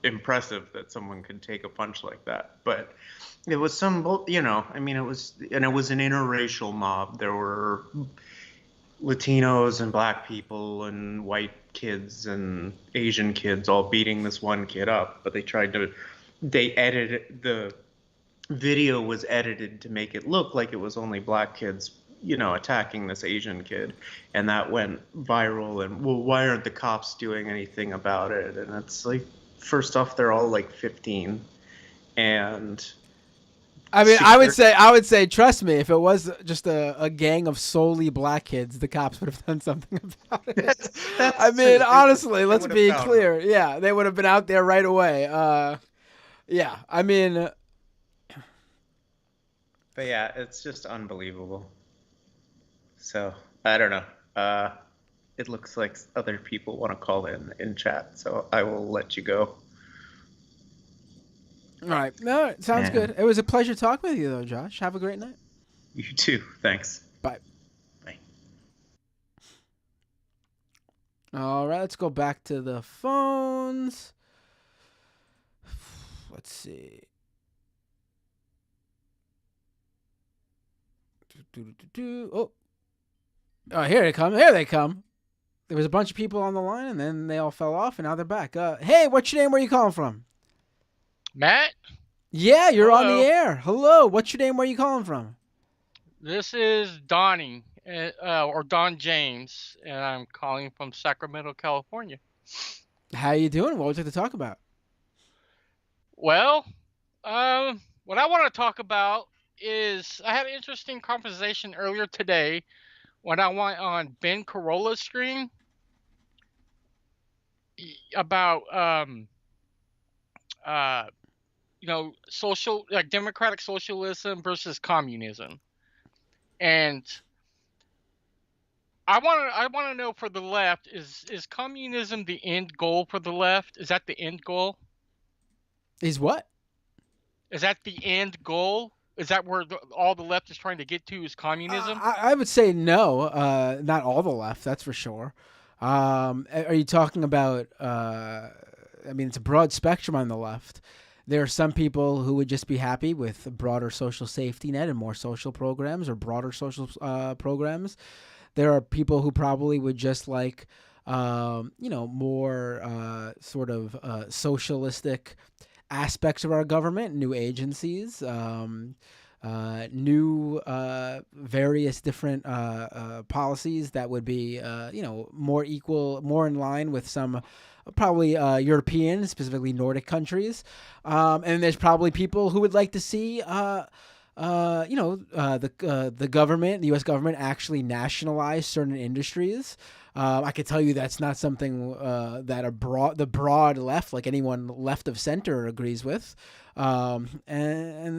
impressive that someone could take a punch like that. But it was it was an interracial mob. There were Latinos and black people and white kids and Asian kids all beating this one kid up. But the video was edited to make it look like it was only black kids attacking this Asian kid, and that went viral. And well, why aren't the cops doing anything about it? And it's like, first off, they're all like 15, and I mean, I would say, trust me, if it was just a gang of solely black kids, the cops would have done something about it. That's I mean, true. honestly, They let's would have be found clear. Yeah, they would have been out there right away. Yeah, I mean, but yeah, it's just unbelievable. So I don't know. It looks like other people want to call in chat, so I will let you go. all right. No, it sounds good. It was a pleasure talking with you, though, Josh. Have a great night. You too. Thanks. Bye. Bye. All right, let's go back to the phones. Let's see. Oh, here they come. Here they come. There was a bunch of people on the line, and then they all fell off, and now they're back. Hey, what's your name? Where are you calling from? Matt? Yeah, you're on Hello. the air. Hello. What's your name? Where are you calling from? This is Donnie, or Don James, and I'm calling from Sacramento, California. How you doing? What would you like to talk about? Well, what I want to talk about is I had an interesting conversation earlier today when I went on Ben Carolla's stream about social, like democratic socialism versus communism. And I want to know, for the left, is communism the end goal for the left? Is that the end goal? Is what? Is that the end goal? Is that where all the left is trying to get to, is communism? I would say no. Not all the left, that's for sure. Are you talking about? I mean, it's a broad spectrum on the left. There are some people who would just be happy with a broader social safety net and more social programs or broader social programs. There are people who probably would just like, more sort of socialistic aspects of our government, new agencies. new various different policies that would be more equal, more in line with some probably European, specifically Nordic countries, and there's probably people who would like to see the government, the U.S. government, actually nationalize certain industries. I could tell you that's not something that the broad left, like anyone left of center, agrees with. And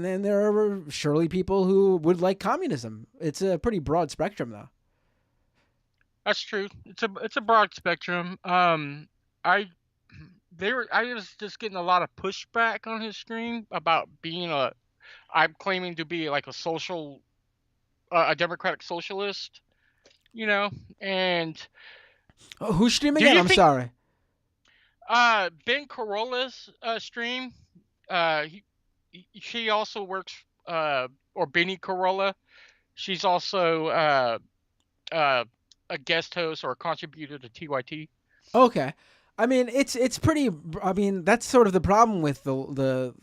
then there are surely people who would like communism. It's a pretty broad spectrum, though. That's true. It's a broad spectrum. I was just getting a lot of pushback on his stream about I'm claiming to be like a democratic socialist, and Who's streaming Do it? you I'm think- sorry. Ben Corolla's stream, she also works, or Benny Corolla. She's also a guest host or a contributor to TYT. Okay. I mean, it's pretty. I mean, that's sort of the problem with the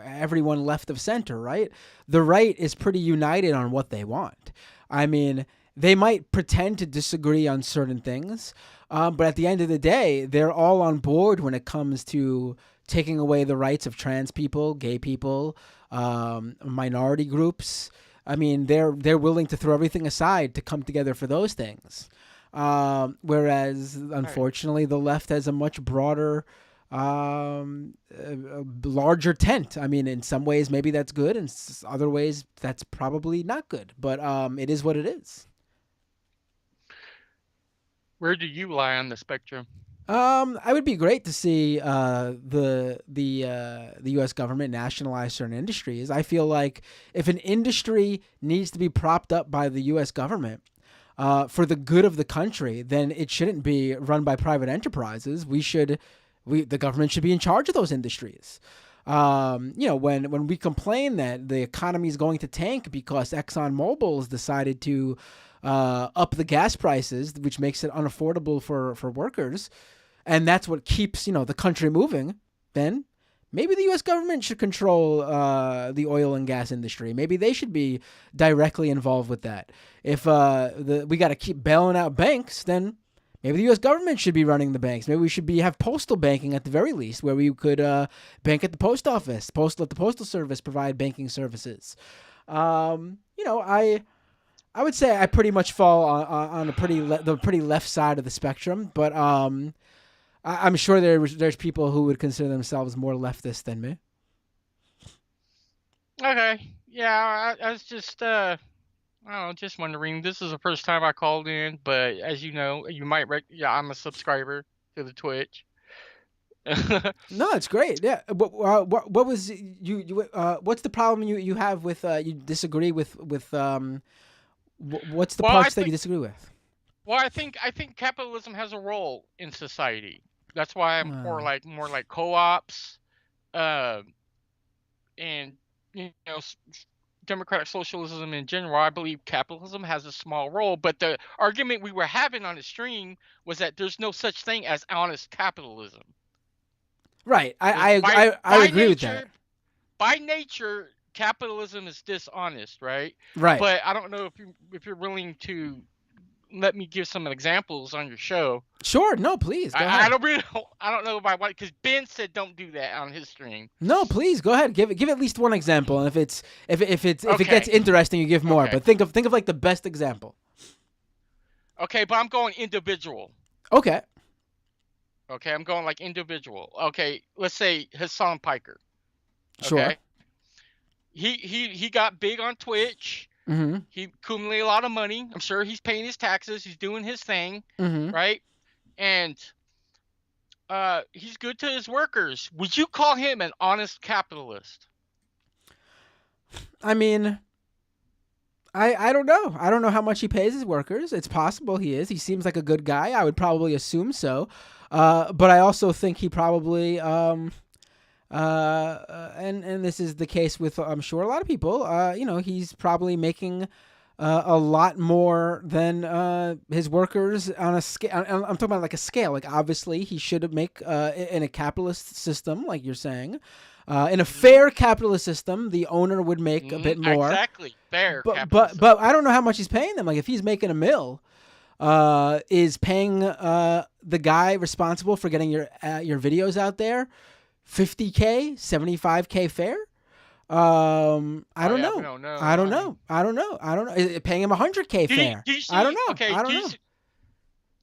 everyone left of center, right? The right is pretty united on what they want. I mean, they might pretend to disagree on certain things, but at the end of the day, they're all on board when it comes to taking away the rights of trans people, gay people, minority groups. I mean, they're willing to throw everything aside to come together for those things. Whereas, unfortunately, the left has a much broader, larger tent. I mean, in some ways, maybe that's good. In other ways, that's probably not good. But it is what it is. Where do you lie on the spectrum? I would be great to see the U.S. government nationalize certain industries. I feel like if an industry needs to be propped up by the U.S. government, for the good of the country, then it shouldn't be run by private enterprises. The government should be in charge of those industries. When we complain that the economy is going to tank because ExxonMobil has decided to up the gas prices, which makes it unaffordable for workers, and that's what keeps the country moving, then maybe the U.S. government should control the oil and gas industry. Maybe they should be directly involved with that. If we got to keep bailing out banks, then maybe the U.S. government should be running the banks. Maybe we should have postal banking at the very least, where we could bank at the post office, let the postal service provide banking services. I would say I pretty much fall on the pretty left side of the spectrum, but I'm sure there's people who would consider themselves more leftist than me. Okay. Yeah, I was just I don't know, just wondering. This is the first time I called in, but as you know, you might I'm a subscriber to the Twitch. No, it's great. Yeah. What was you? What's the problem you have with you disagree with what's the parts that you disagree with? Well, I think capitalism has a role in society. That's why I'm more like co-ops, and democratic socialism in general. I believe capitalism has a small role, but the argument we were having on the stream was that there's no such thing as honest capitalism. Right. I agree with that. By nature, capitalism is dishonest, right? Right. But I don't know if you're willing to let me give some examples on your show. Sure. No, please. Go ahead. I don't know if I want, because Ben said don't do that on his stream. No, please go ahead. Give at least one example, and if it gets interesting, you give more. Okay. But think of like the best example. Okay, but I'm going individual. Okay. Okay, I'm going like individual. Okay, let's say Hassan Piker. Sure. Okay? He got big on Twitch. Mm-hmm. He accumulated a lot of money. I'm sure he's paying his taxes. He's doing his thing, Mm-hmm. right? And he's good to his workers. Would you call him an honest capitalist? I mean, I don't know. I don't know how much he pays his workers. It's possible he is. He seems like a good guy. I would probably assume so. But I also think he probably and this is the case with I'm sure a lot of people. He's probably making a lot more than his workers on a scale. I'm talking about like a scale. Like obviously he should make in a capitalist system, like you're saying. In a fair capitalist system, the owner would make a bit more. Exactly, fair But I don't know how much he's paying them. Like if he's making $1 million, is paying the guy responsible for getting your videos out there $50K, $75K fair? I don't know. I don't know. Paying him $100K fair? I don't know. Okay, I don't know.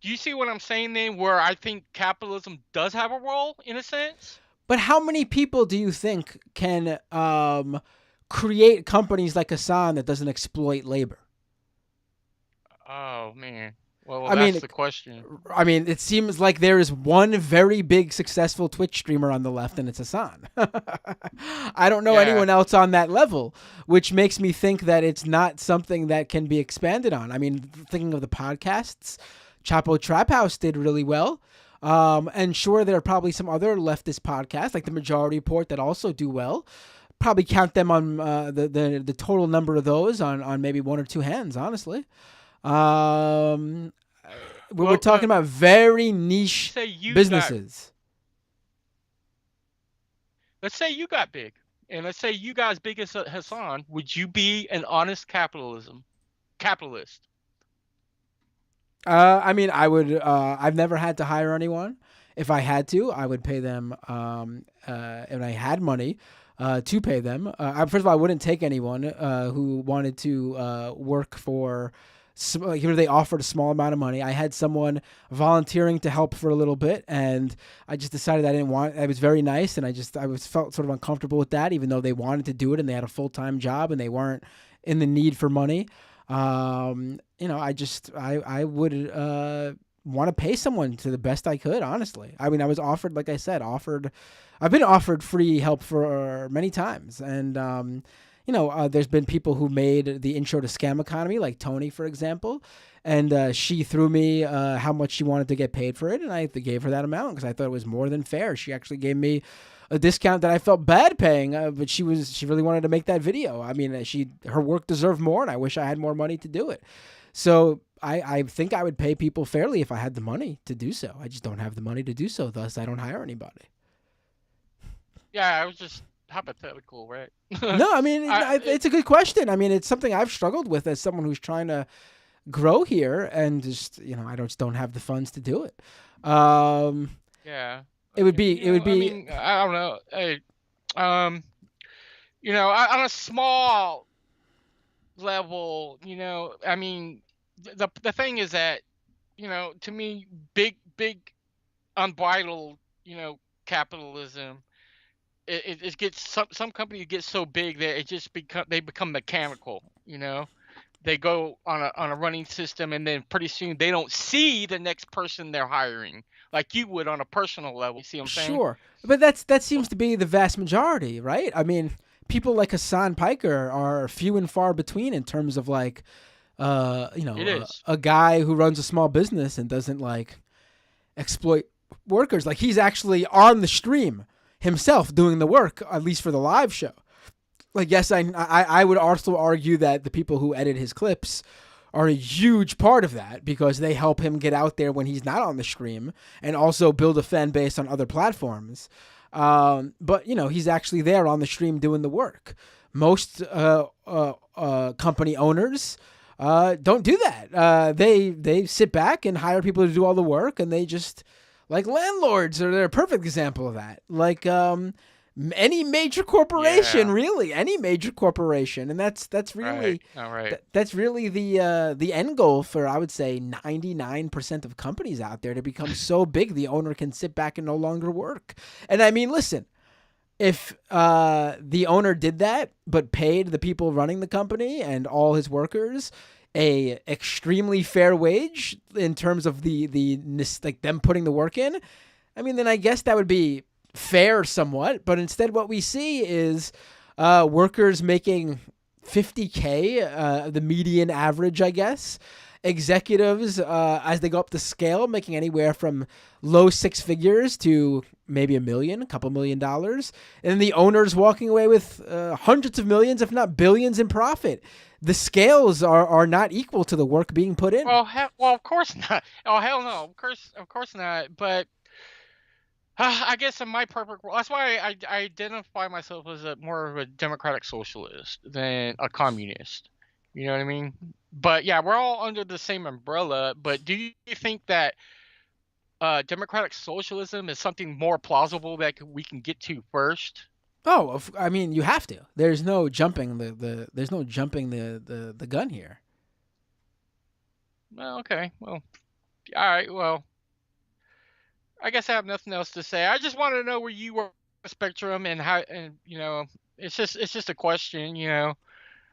Do you see what I'm saying then? Where I think capitalism does have a role in a sense. But how many people do you think can create companies like Hassan that doesn't exploit labor? Oh man. Well, I that's mean, the question. I mean, it seems like there is one very big successful Twitch streamer on the left, and it's Hassan. I don't know anyone else on that level, which makes me think that it's not something that can be expanded on. I mean, thinking of the podcasts, Chapo Trap House did really well. And sure, there are probably some other leftist podcasts, like the Majority Report, that also do well. Probably count them on the total number of those on maybe one or two hands, honestly. We're talking about very niche businesses. Let's say you got big, and let's say you got as big as Hassan. Would you be an honest capitalist? I mean, I would. I've never had to hire anyone. If I had to, I would pay them. And I had money to pay them. First of all, I wouldn't take anyone who wanted to work for. They offered a small amount of money. I had someone volunteering to help for a little bit, and I just decided I didn't want. It was very nice, and I felt sort of uncomfortable with that, even though they wanted to do it and they had a full-time job and they weren't in the need for money. I would want to pay someone to the best I could, honestly. I mean, I was offered, like I said, I've been offered free help for many times. And, there's been people who made the intro to Scam Economy, like Tony, for example. And she threw me how much she wanted to get paid for it. And I gave her that amount because I thought it was more than fair. She actually gave me a discount that I felt bad paying, but she really wanted to make that video. I mean, her work deserved more, and I wish I had more money to do it. So I think I would pay people fairly if I had the money to do so. I just don't have the money to do so, thus I don't hire anybody. Yeah, I was just hypothetical, right? No, I mean, it's a good question. I mean, it's something I've struggled with as someone who's trying to grow here, and just, I just don't have the funds to do it. Yeah. It would be. I mean, I don't know. Hey, on a small level, I mean, the thing is that, to me, big unbridled, capitalism, it gets some companies get so big that it just become mechanical. They go on a running system, and then pretty soon they don't see the next person they're hiring like you would on a personal level. You see what I'm saying? Sure, but that seems to be the vast majority, right? I mean, people like Hassan Piker are few and far between in terms of like, a guy who runs a small business and doesn't like exploit workers. Like he's actually on the stream himself doing the work, at least for the live show. Like, yes, I would also argue that the people who edit his clips are a huge part of that because they help him get out there when he's not on the stream and also build a fan base on other platforms. But, he's actually there on the stream doing the work. Most company owners don't do that. They sit back and hire people to do all the work, and they just, like landlords they're a perfect example of that. Like any major corporation, really, any major corporation, and that's really that's really the end goal for, I would say, 99% of companies out there, to become so big the owner can sit back and no longer work. And I mean, listen, if the owner did that but paid the people running the company and all his workers a extremely fair wage in terms of the like them putting the work in, I mean, then I guess that would be fair somewhat. But instead what we see is workers making $50K, the median average, I guess, executives, as they go up the scale, making anywhere from low six figures to maybe $1 million, a couple $1 million, and the owners walking away with hundreds of millions, if not billions, in profit. The scales are not equal to the work being put in. Well, of course not. Oh, hell no. Of course not. But I guess in my perfect world, that's why I identify myself as more of a democratic socialist than a communist. You know what I mean? But yeah, we're all under the same umbrella. But do you think that democratic socialism is something more plausible that we can get to first? Oh, I mean, you have to. There's no jumping the gun here. Well, okay. Well, all right. Well, I guess I have nothing else to say. I just wanted to know where you were on the spectrum and how, and it's just a question.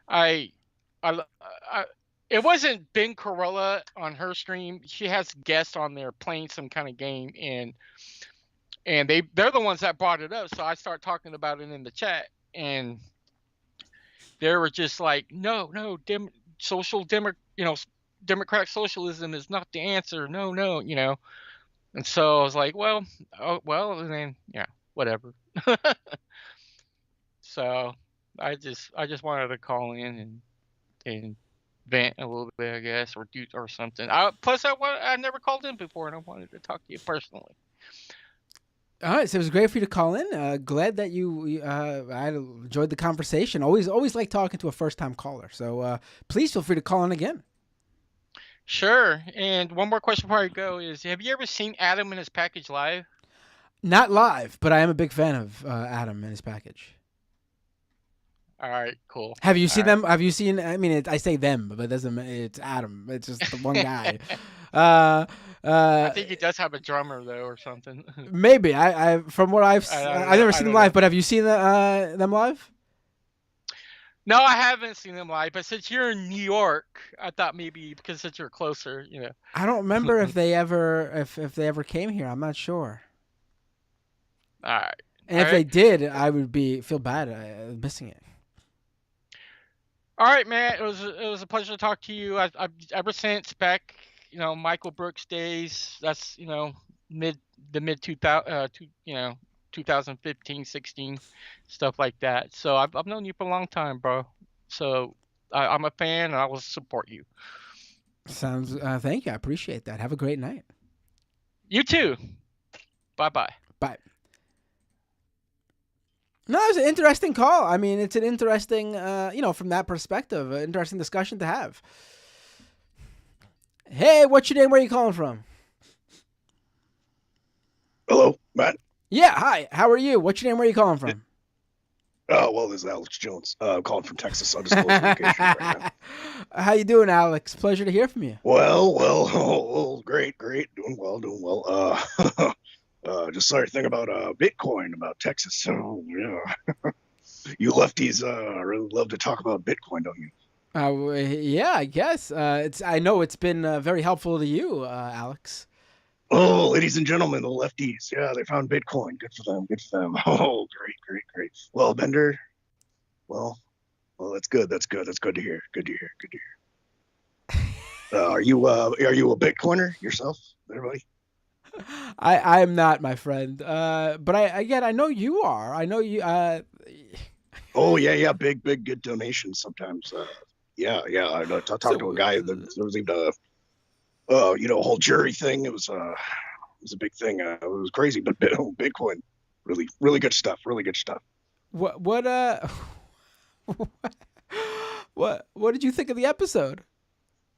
I, I, I it wasn't Ben Corolla on her stream. She has guests on there playing some kind of game, and they're the ones that brought it up. So I start talking about it in the chat, and they were just like, no, democratic socialism is not the answer. No. And so I was like, well, and then yeah, whatever. So I just wanted to call in and vent a little bit, I guess, or something. Plus, I never called in before, and I wanted to talk to you personally. All right, so it was great for you to call in. Glad that I enjoyed the conversation. Always like talking to a first-time caller. So please feel free to call in again. Sure. And one more question before I go is, have you ever seen Adam and his package live? Not live, but I am a big fan of Adam and his package. All right, cool. Have you seen them? Have you seen? I mean, I say them, but it's Adam. It's just the one guy. I think he does have a drummer though, or something. Maybe from what I've never seen them live, but have you seen them live? No, I haven't seen them live. But since you're in New York, I thought maybe because since you're closer, I don't remember if they ever came here. I'm not sure. All right. And if they did, I would feel bad missing it. All right, man. It was a pleasure to talk to you. I've ever since back, Michael Brooks days. That's mid 2015, 16, stuff like that. So I've known you for a long time, bro. So I'm a fan, and I will support you. Sounds. Thank you. I appreciate that. Have a great night. You too. Bye-bye. Bye. No, it was an interesting call. I mean, it's an interesting, from that perspective, an interesting discussion to have. Hey, what's your name? Where are you calling from? Hello, Matt. Yeah, hi. How are you? What's your name? Where are you calling from? Oh, well, this is Alex Jones. I'm calling from Texas. Undisclosed location right now. How you doing, Alex? Pleasure to hear from you. Well, great. Doing well. Just sorry to think about Bitcoin, about Texas. Oh, yeah. You lefties really love to talk about Bitcoin, don't you? Yeah, I guess. I know it's been very helpful to you, Alex. Oh, ladies and gentlemen, the lefties. Yeah, they found Bitcoin. Good for them. Oh, great. Well, Bender. Well, that's good. That's good to hear. Are you a Bitcoiner yourself, everybody? I am not, my friend. But I know you are. I know you. Oh yeah. Big good donations sometimes. Yeah. I talked to a guy that received a whole jury thing. It was a big thing. It was crazy, but Bitcoin, really good stuff. What did you think of the episode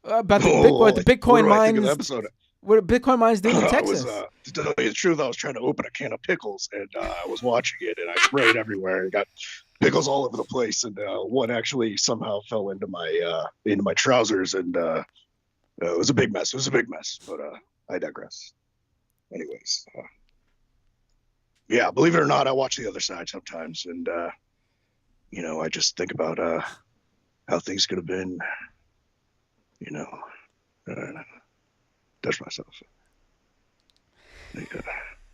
about the Bitcoin mines? What did Bitcoin mines do in Texas? To tell you the truth, I was trying to open a can of pickles, and I was watching it, and I sprayed everywhere. I got pickles all over the place, and one actually somehow fell into my trousers, and it was a big mess. But I digress. Anyways, yeah, believe it or not, I watch the other side sometimes, and I just think about how things could have been. Touch myself.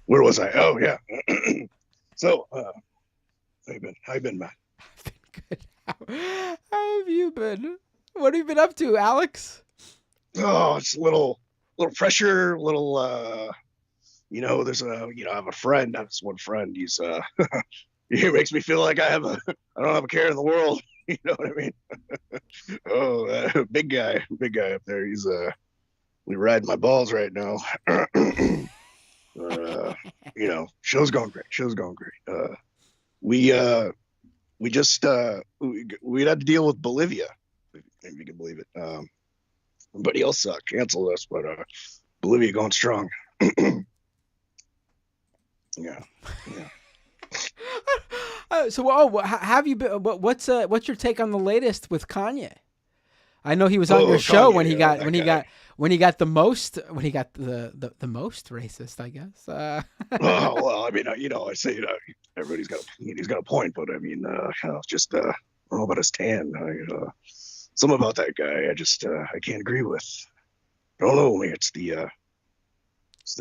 Where was I? Oh yeah. So, how you been, Matt? I've been good. How have you been? What have you been up to, Alex? Oh, it's a little pressure, a little. There's I have a friend. That's one friend. He's he makes me feel like I don't have a care in the world. You know what I mean? Oh, big guy up there. He's we riding my balls right now. Show's going great. We just we had to deal with Bolivia, if you can believe it. Everybody else canceled us, but Bolivia going strong. Yeah. Have you been? What's your take on the latest with Kanye? I know he was on your show Kanye, when he got the most most racist, I guess. Oh well, I mean, I say everybody's got a point, but I mean, just I don't know about his tan. Something about that guy, I can't agree with. I don't know. It's the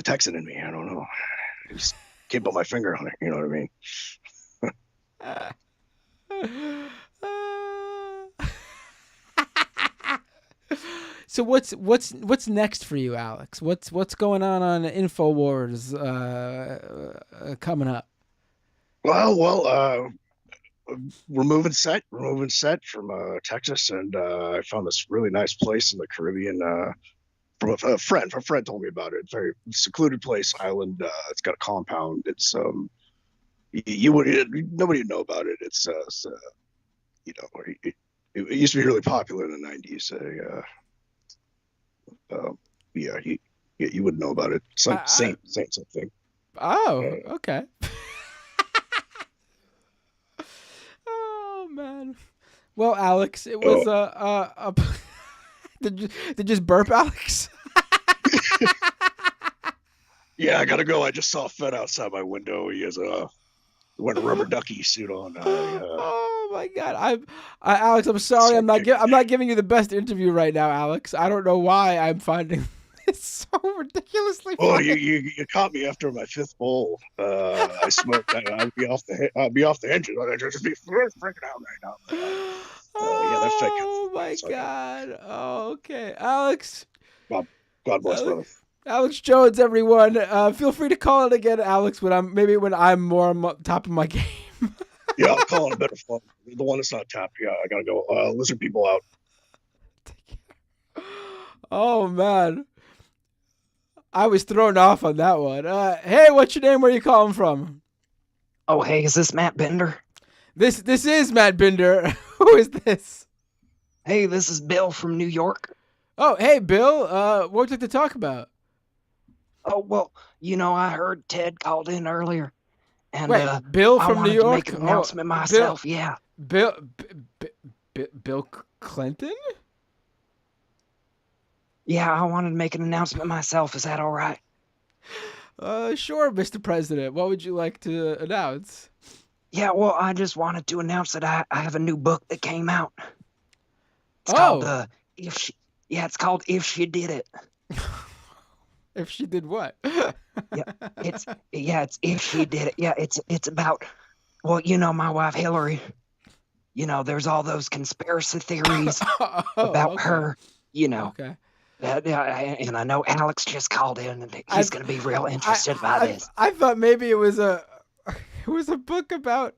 Texan in me. I don't know. I just can't put my finger on it. You know what I mean? So what's next for you, Alex? What's going on InfoWars coming up? Well, we're moving set from Texas, and I found this really nice place in the Caribbean. From a friend told me about it. Very secluded place, island. It's got a compound. It's nobody would know about it. It used to be really popular in the 90s. You wouldn't know about it. Same thing. Oh, okay. Oh man. Well, Alex, it was Did you just burp, Alex? Yeah, I gotta go. I just saw Fed outside my window. He has wearing a rubber ducky suit on. Oh my God, Alex, I'm sorry, I'm not giving you the best interview right now, Alex. I don't know why I'm finding this so ridiculously funny. Oh, you caught me after my fifth bowl. I smoked. I'd be off the hinges. I'd just be freaking out right now. Oh my God. Oh, okay, Alex. God bless, brother. Alex Jones, everyone. Feel free to call it again, Alex, when I'm more on top of my game. Yeah, I'll call it a better phone. The one that's not tapped. Yeah, I gotta go. Lizard people out. Oh man, I was thrown off on that one. Hey, what's your name? Where are you calling from? Oh, hey, is this Matt Bender? This is Matt Bender. Who is this? Hey, this is Bill from New York. Oh, hey, Bill. What would you like to talk about? Oh, well, I heard Ted called in earlier. And, Wait, Bill from New York? I wanted to make an announcement myself, yeah. Bill Clinton? Yeah, I wanted to make an announcement myself. Is that all right? Sure, Mr. President. What would you like to announce? Yeah, well, I just wanted to announce that I have a new book that came out. It's called it's called If She Did It. If she did what? It's If She Did It. Yeah, it's about my wife Hillary. There's all those conspiracy theories about her, Okay. And I know Alex just called in and he's going to be real interested by this. I thought maybe it was a book about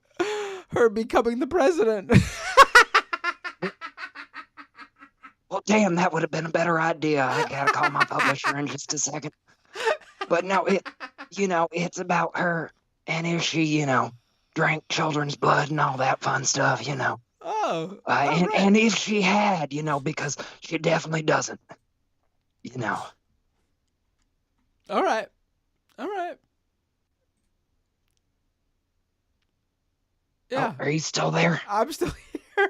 her becoming the president. Well, damn, that would have been a better idea. I gotta call my publisher in just a second. But no, it's about her and if she, drank children's blood and all that fun stuff, Oh. And if she had, because she definitely doesn't, All right. Yeah. Oh, are you still there? I'm still here.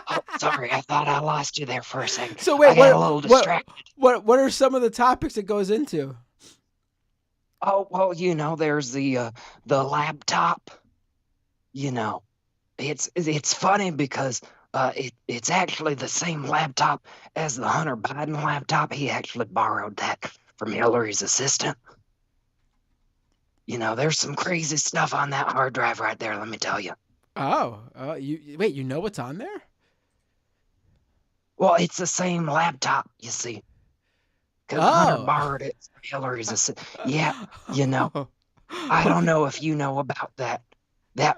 Oh, sorry, I thought I lost you there for a second. So wait, I got a little distracted. What are some of the topics it goes into? Oh, well, there's the laptop. It's funny because it's actually the same laptop as the Hunter Biden laptop. He actually borrowed that from Hillary's assistant. There's some crazy stuff on that hard drive right there, let me tell you. Oh, you know what's on there? Well, it's the same laptop, you see. because Hunter Oh. borrowed it from Hillary's assistant. Yeah, you know, I don't know if you know about that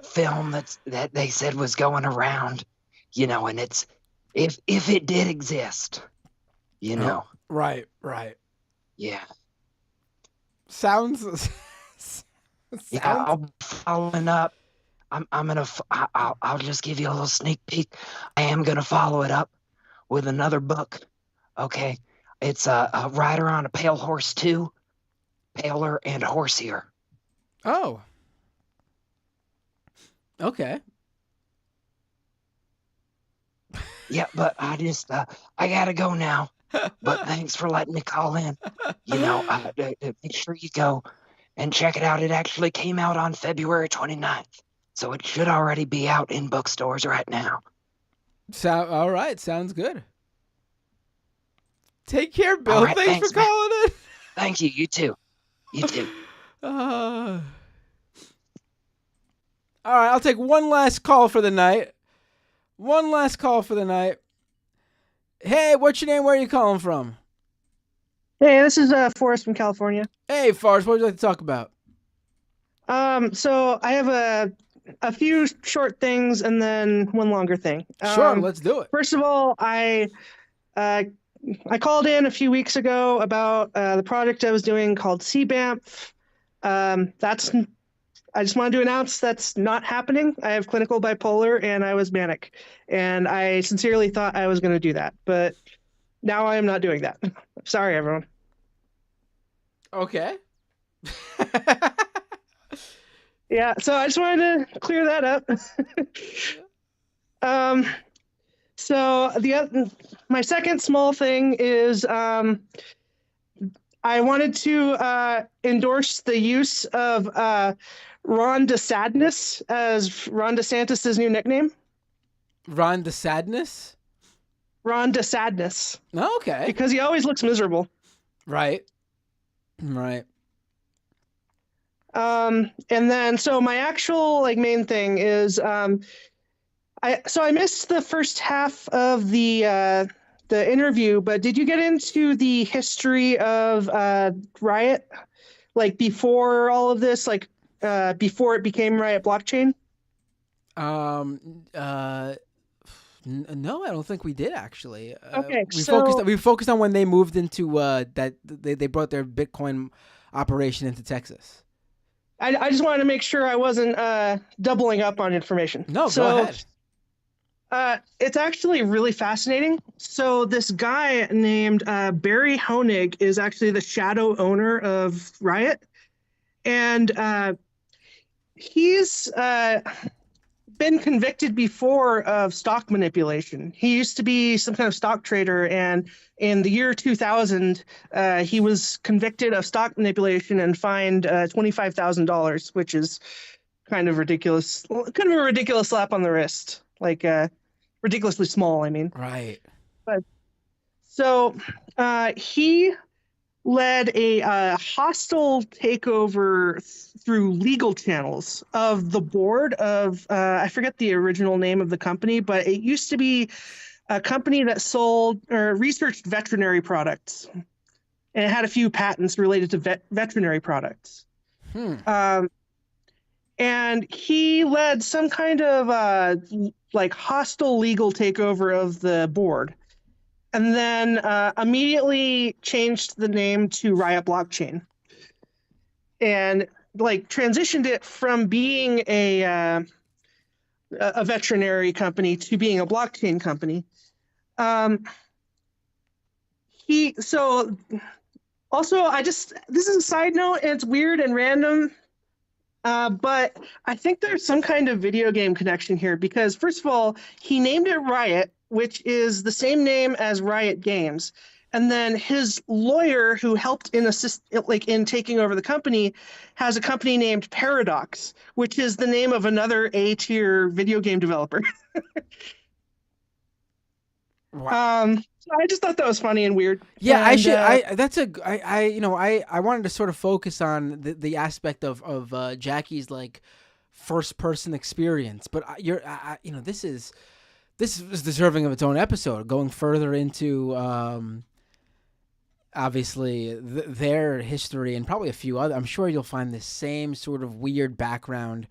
film that they said was going around, you know, and it's if it did exist, you know, Right. yeah. Sounds. Yeah, I'll be following up. I'll just give you a little sneak peek. I am gonna follow it up with another book. Okay, it's a Rider on a Pale Horse 2, Paler and Horsier. Oh. Okay. Yeah, but I just I gotta go now. But thanks for letting me call in. You know, make sure you go and check it out. It actually came out on February 29th, so it should already be out in bookstores right now. All right. Sounds good. Take care, Bill. All right, thanks for man. calling in. Thank you. You too. You too. All right, I'll take one last call for the night. Hey, what's your name? Where are you calling from? Hey, this is Forrest from California. Hey, Forrest, what would you like to talk about? So I have a few short things and then one longer thing. Sure, let's do it. First of all, I called in a few weeks ago about the project I was doing called CBAMF. I just wanted to announce that's not happening. I have clinical bipolar and I was manic, and I sincerely thought I was going to do that, but now I am not doing that. Sorry, everyone. Okay. Yeah, so I just wanted to clear that up. So my second small thing is I wanted to endorse the use of Ron DeSadness as Ron DeSantis' new nickname. Ron the Sadness? Ron DeSadness. Okay. Because he always looks miserable. Right. And then so my actual main thing is I missed the first half of the interview, but did you get into the history of Riot, like before all of this, like before it became Riot Blockchain? No, I don't think we did actually. Okay, we focused on when they moved into that they brought their Bitcoin operation into Texas. I just wanted to make sure I wasn't doubling up on information. No, go ahead. It's actually really fascinating. So this guy named Barry Honig is actually the shadow owner of Riot. And he's been convicted before of stock manipulation. He used to be some kind of stock trader, and in the year 2000, he was convicted of stock manipulation and fined $25,000, which is kind of ridiculous. Kind of a ridiculous slap on the wrist, like ridiculously small, I mean. Right. But so he led a hostile takeover through legal channels of the board of I forget the original name of the company, but it used to be a company that sold or researched veterinary products, and it had a few patents related to veterinary products. And he led some kind of hostile legal takeover of the board, and then immediately changed the name to Riot Blockchain, and transitioned it from being a veterinary company to being a blockchain company. This is a side note, and it's weird and random, but I think there's some kind of video game connection here, because first of all, he named it Riot, which is the same name as Riot Games. And then his lawyer, who helped in taking over the company, has a company named Paradox, which is the name of another A-tier video game developer. Wow. So I just thought that was funny and weird. Yeah, and, I wanted to sort of focus on the aspect of Jackie's first person experience, but this is deserving of its own episode, going further into obviously their history and probably a few other, I'm sure you'll find the same sort of weird background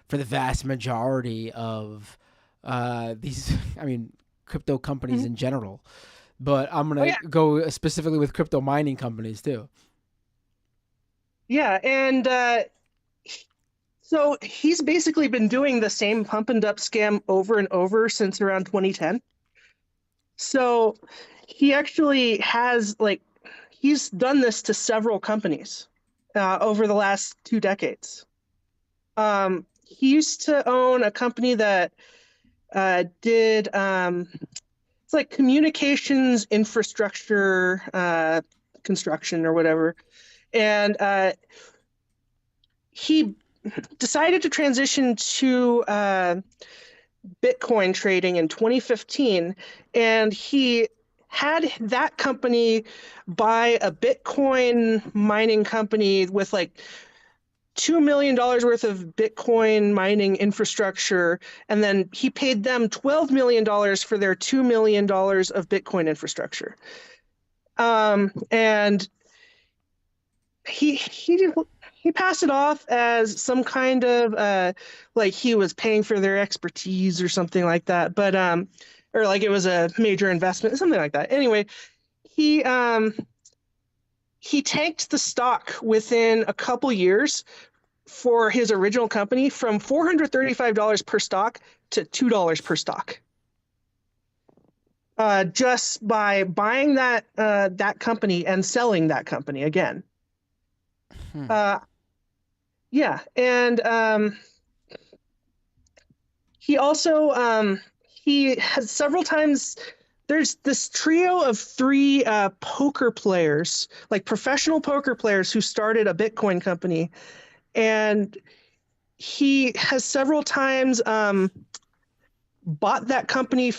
for the vast majority of these, I mean, crypto companies in general. But I'm going to go specifically with crypto mining companies too. Yeah, and so he's basically been doing the same pump and dump scam over and over since around 2010. So he actually has, like, he's done this to several companies over the last 2 decades. He used to own a company that did it's like communications infrastructure construction or whatever, and he decided to transition to Bitcoin trading in 2015, and he had that company buy a Bitcoin mining company with like $2 million worth of Bitcoin mining infrastructure, and then he paid them $12 million for their $2 million of Bitcoin infrastructure. And he passed it off as some kind of like he was paying for their expertise or something like that, but or like it was a major investment, something like that. Anyway, he tanked the stock within a couple years for his original company from $435 per stock to $2 per stock. Just by buying that company and selling that company again. Yeah, and he also he has several times. There's this trio of 3 poker players, like professional poker players, who started a Bitcoin company, and he has several times bought that company.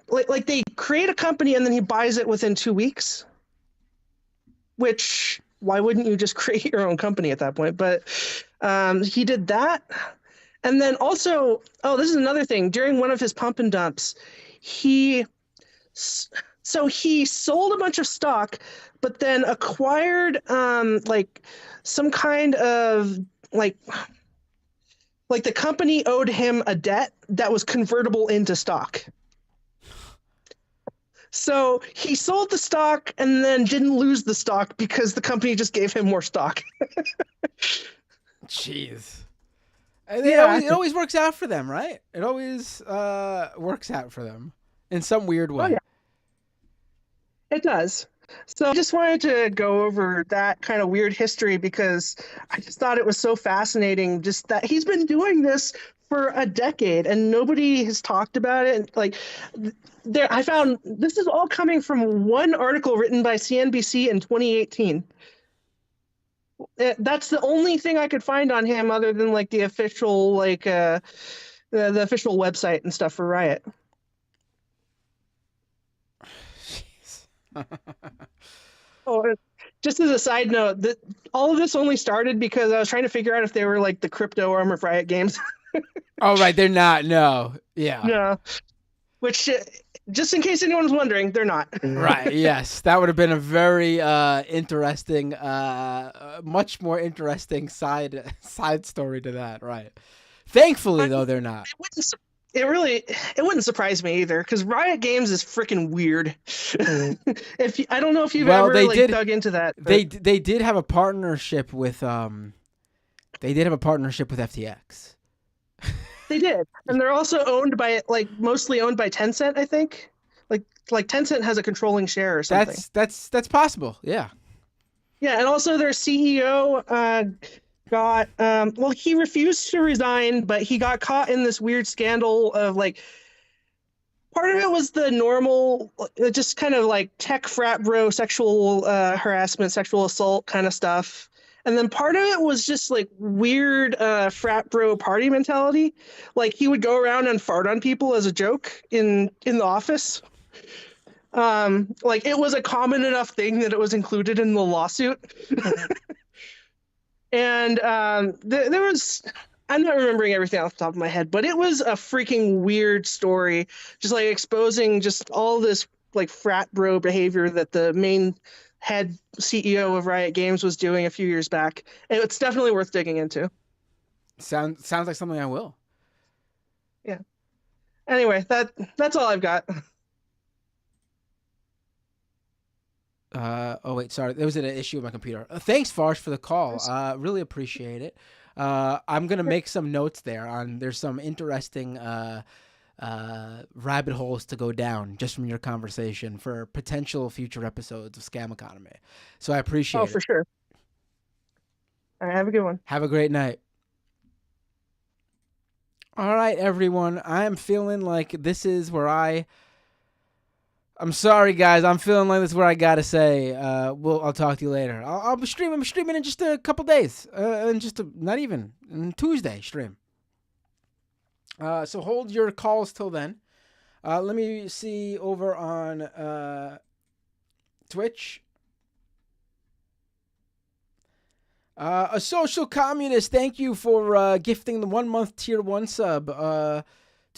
Like they create a company and then he buys it within 2 weeks. Which, why wouldn't you just create your own company at that point? But he did that. And then also, this is another thing. During one of his pump and dumps, he sold a bunch of stock, but then acquired like some kind of like the company owed him a debt that was convertible into stock. So he sold the stock and then didn't lose the stock because the company just gave him more stock. Jeez. It always works out for them, right? It always works out for them in some weird way. Oh, yeah. It does. So I just wanted to go over that kind of weird history because I just thought it was so fascinating, just that he's been doing this for a decade and nobody has talked about it. Like, I found this is all coming from one article written by CNBC in 2018. That's the only thing I could find on him other than like the official the official website and stuff for Riot. Just as a side note, all of this only started because I was trying to figure out if they were like the crypto arm of Riot Games. Oh, right. They're not. No. Yeah. No. Which, just in case anyone's wondering, they're not. Right. Yes. That would have been a very interesting, much more interesting side story to that. Right. Thankfully, though, they're not. It wouldn't surprise me either because Riot Games is freaking weird. I don't know if you've ever dug into that. But... They did have a partnership with FTX. They did, and they're also owned by mostly owned by Tencent, I think. Like Tencent has a controlling share or something. That's possible. Yeah. Yeah, and also their CEO got he refused to resign, but he got caught in this weird scandal of part of it was the normal just kind of like tech frat bro sexual harassment, sexual assault kind of stuff. And then part of it was just like weird frat bro party mentality. Like he would go around and fart on people as a joke in the office. It was a common enough thing that it was included in the lawsuit. And there was, I'm not remembering everything off the top of my head, but it was a freaking weird story, just like exposing just all this like frat bro behavior that the main head CEO of Riot Games was doing a few years back. And it's definitely worth digging into. Sounds like something I will. Yeah. Anyway, that's all I've got. Oh wait, sorry. There was an issue with my computer. Thanks, Farsh, for the call. Really appreciate it. I'm gonna make some notes there on. There's some interesting rabbit holes to go down just from your conversation for potential future episodes of Scam Economy. So I appreciate it. Oh, for sure. All right, have a good one. Have a great night. All right, everyone. I'm feeling like this is where I'm sorry, guys. I'm feeling like this is where I gotta say. I'll talk to you later. I'll be streaming. I'm streaming in just a couple days. Not even Tuesday stream. So hold your calls till then. Let me see over on Twitch. A social communist, thank you for gifting the 1 month tier 1 sub. I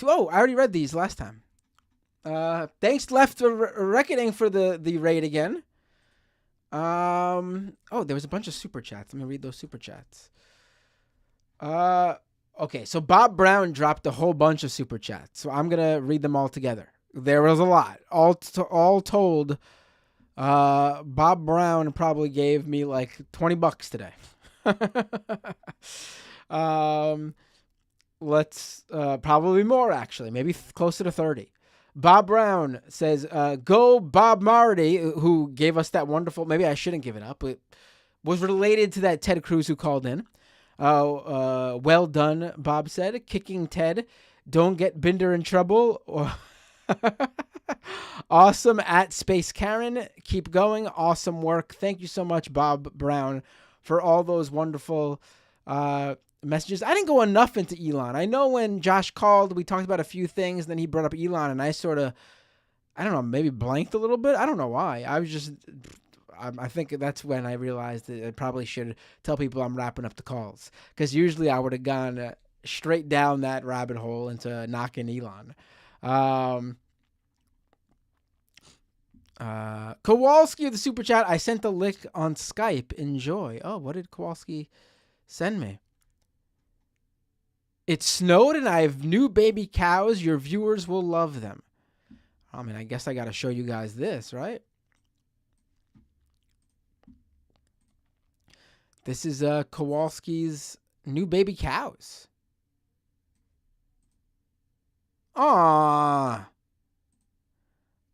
already read these last time. Thanks, Left Reckoning, for the raid again. There was a bunch of super chats. Let me read those super chats. Okay, so Bob Brown dropped a whole bunch of super chats, so I'm gonna read them all together. There was a lot. All told, Bob Brown probably gave me like $20 today. Let's probably more, actually, maybe closer to 30. Bob Brown says, "Go Bob Marty," who gave us that wonderful. Maybe I shouldn't give it up. It was related to that Ted Cruz who called in. Well done, Bob said. Kicking Ted. Don't get Binder in trouble. Awesome at Space Karen. Keep going. Awesome work. Thank you so much, Bob Brown, for all those wonderful messages. I didn't go enough into Elon. I know when Josh called, we talked about a few things, and then he brought up Elon, and I sort of, I don't know, maybe blanked a little bit. I don't know why. I think that's when I realized that I probably should tell people I'm wrapping up the calls, because usually I would have gone straight down that rabbit hole into knocking Elon. Kowalski with the super chat. I sent the link on Skype. Enjoy. Oh, what did Kowalski send me? It snowed and I have new baby cows. Your viewers will love them. I mean, I guess I got to show you guys this, right? This is Kowalski's new baby cows. Aww.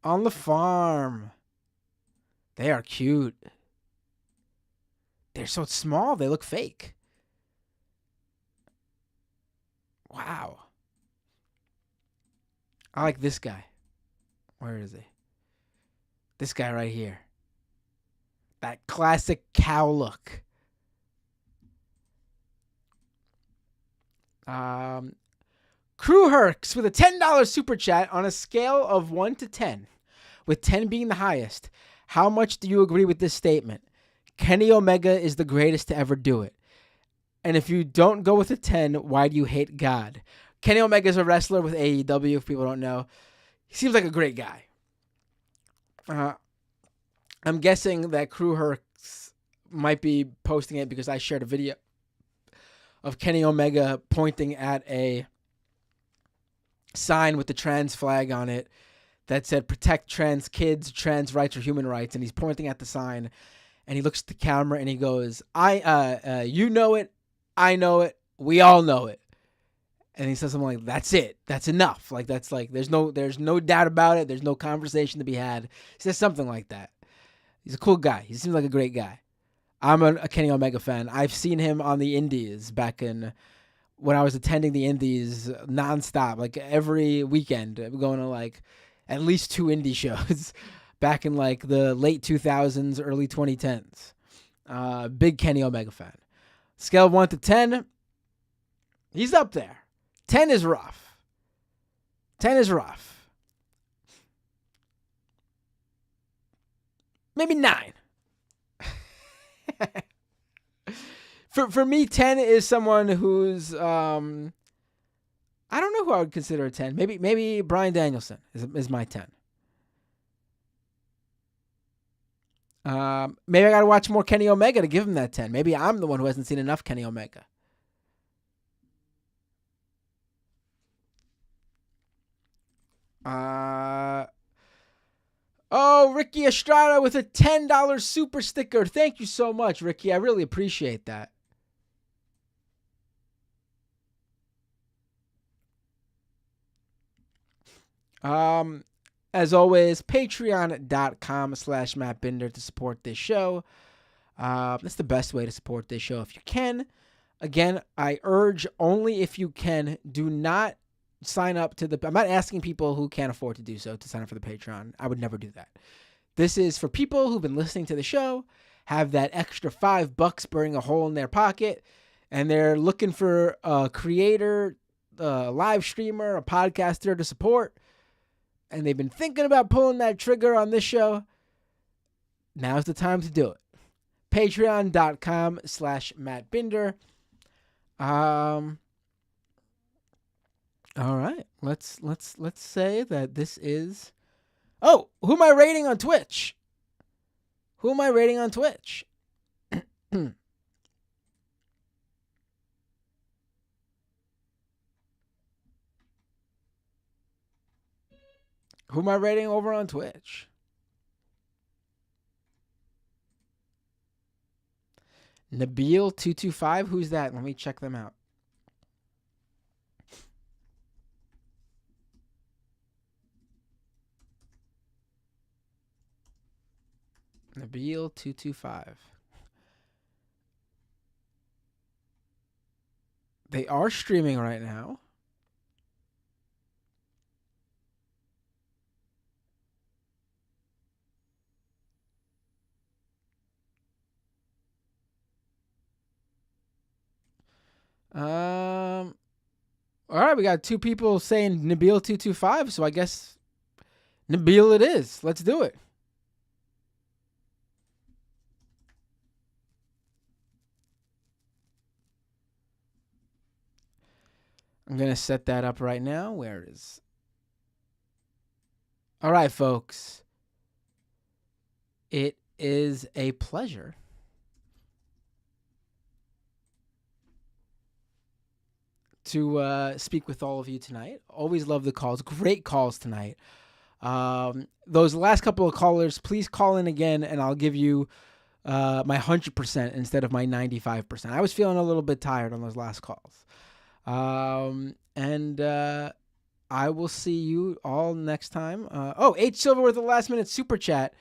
On the farm. They are cute. They're so small, they look fake. Wow. I like this guy. Where is he? This guy right here. That classic cow look. Crew Herks with a $10 super chat. On a scale of 1 to 10, with 10 being the highest, how much do you agree with this statement? Kenny Omega is the greatest to ever do it. And if you don't go with a 10, why do you hate God? Kenny Omega is a wrestler with AEW, if people don't know. He seems like a great guy. I'm guessing that Crew Herks might be posting it because I shared a video of Kenny Omega pointing at a sign with the trans flag on it that said protect trans kids, trans rights, or human rights. And he's pointing at the sign and he looks at the camera and he goes, you know it, I know it, we all know it. And he says something like, that's it, that's enough. Like, that's like, there's no doubt about it. There's no conversation to be had. He says something like that. He's a cool guy. He seems like a great guy. I'm a Kenny Omega fan. I've seen him on the indies back in when I was attending the indies nonstop, like every weekend, going to like at least 2 indie shows back in like the late 2000s, early 2010s. Big Kenny Omega fan. Scale of 1 to 10, he's up there. 10 is rough. 10 is rough. Maybe 9. For me, 10 is someone who's I don't know who I would consider a 10. Maybe Bryan Danielson is my 10. Maybe I got to watch more Kenny Omega to give him that 10. Maybe I'm the one who hasn't seen enough Kenny Omega. Ricky Estrada with a $10 super sticker. Thank you so much, Ricky. I really appreciate that. As always, patreon.com/Matt Binder to support this show. That's the best way to support this show if you can. Again, I urge only if you can, do not sign up to I'm not asking people who can't afford to do so to sign up for the Patreon. I would never do that. This is for people who've been listening to the show, have that extra $5 burning a hole in their pocket, and they're looking for a creator, a live streamer, a podcaster to support, and they've been thinking about pulling that trigger on this show. Now's the time to do it. Patreon.com/Matt Binder. All right. Let's say that this is. Oh, who am I rating on Twitch? Who am I rating on Twitch? Who am I rating over on Twitch? Nabil225. Who's that? Let me check them out. Nabil225. They are streaming right now. All right, we got two people saying Nabil225, so I guess Nabil it is. Let's do it. I'm going to set that up right now. Where it is? All right, folks. It is a pleasure to speak with all of you tonight. Always love the calls. Great calls tonight. Those last couple of callers, please call in again, and I'll give you my 100% instead of my 95%. I was feeling a little bit tired on those last calls. And I will see you all next time. H Silver with the last minute super chat.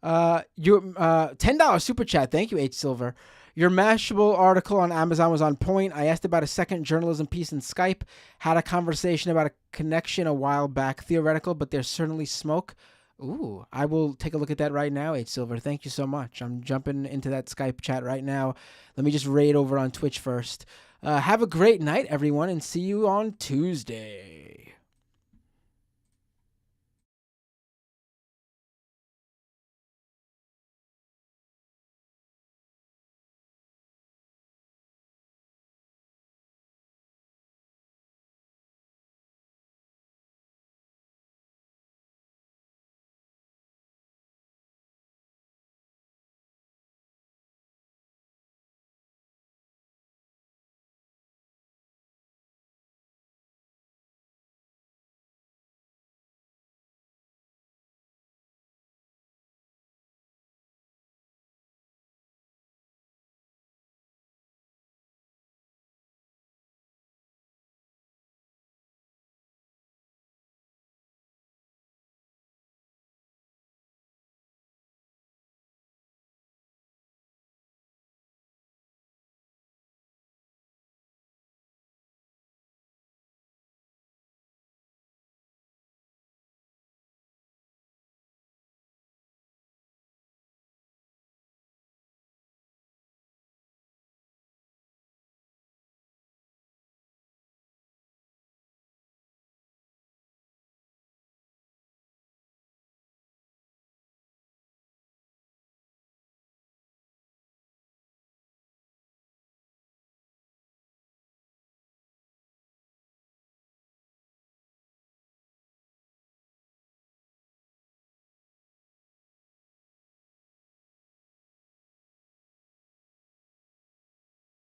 Your $10 super chat. Thank you, H Silver. Your Mashable article on Amazon was on point. I asked about a second journalism piece in Skype. Had a conversation about a connection a while back. Theoretical, but there's certainly smoke. Ooh, I will take a look at that right now, H Silver. Thank you so much. I'm jumping into that Skype chat right now. Let me just raid over on Twitch first. Have a great night, everyone, and see you on Tuesday.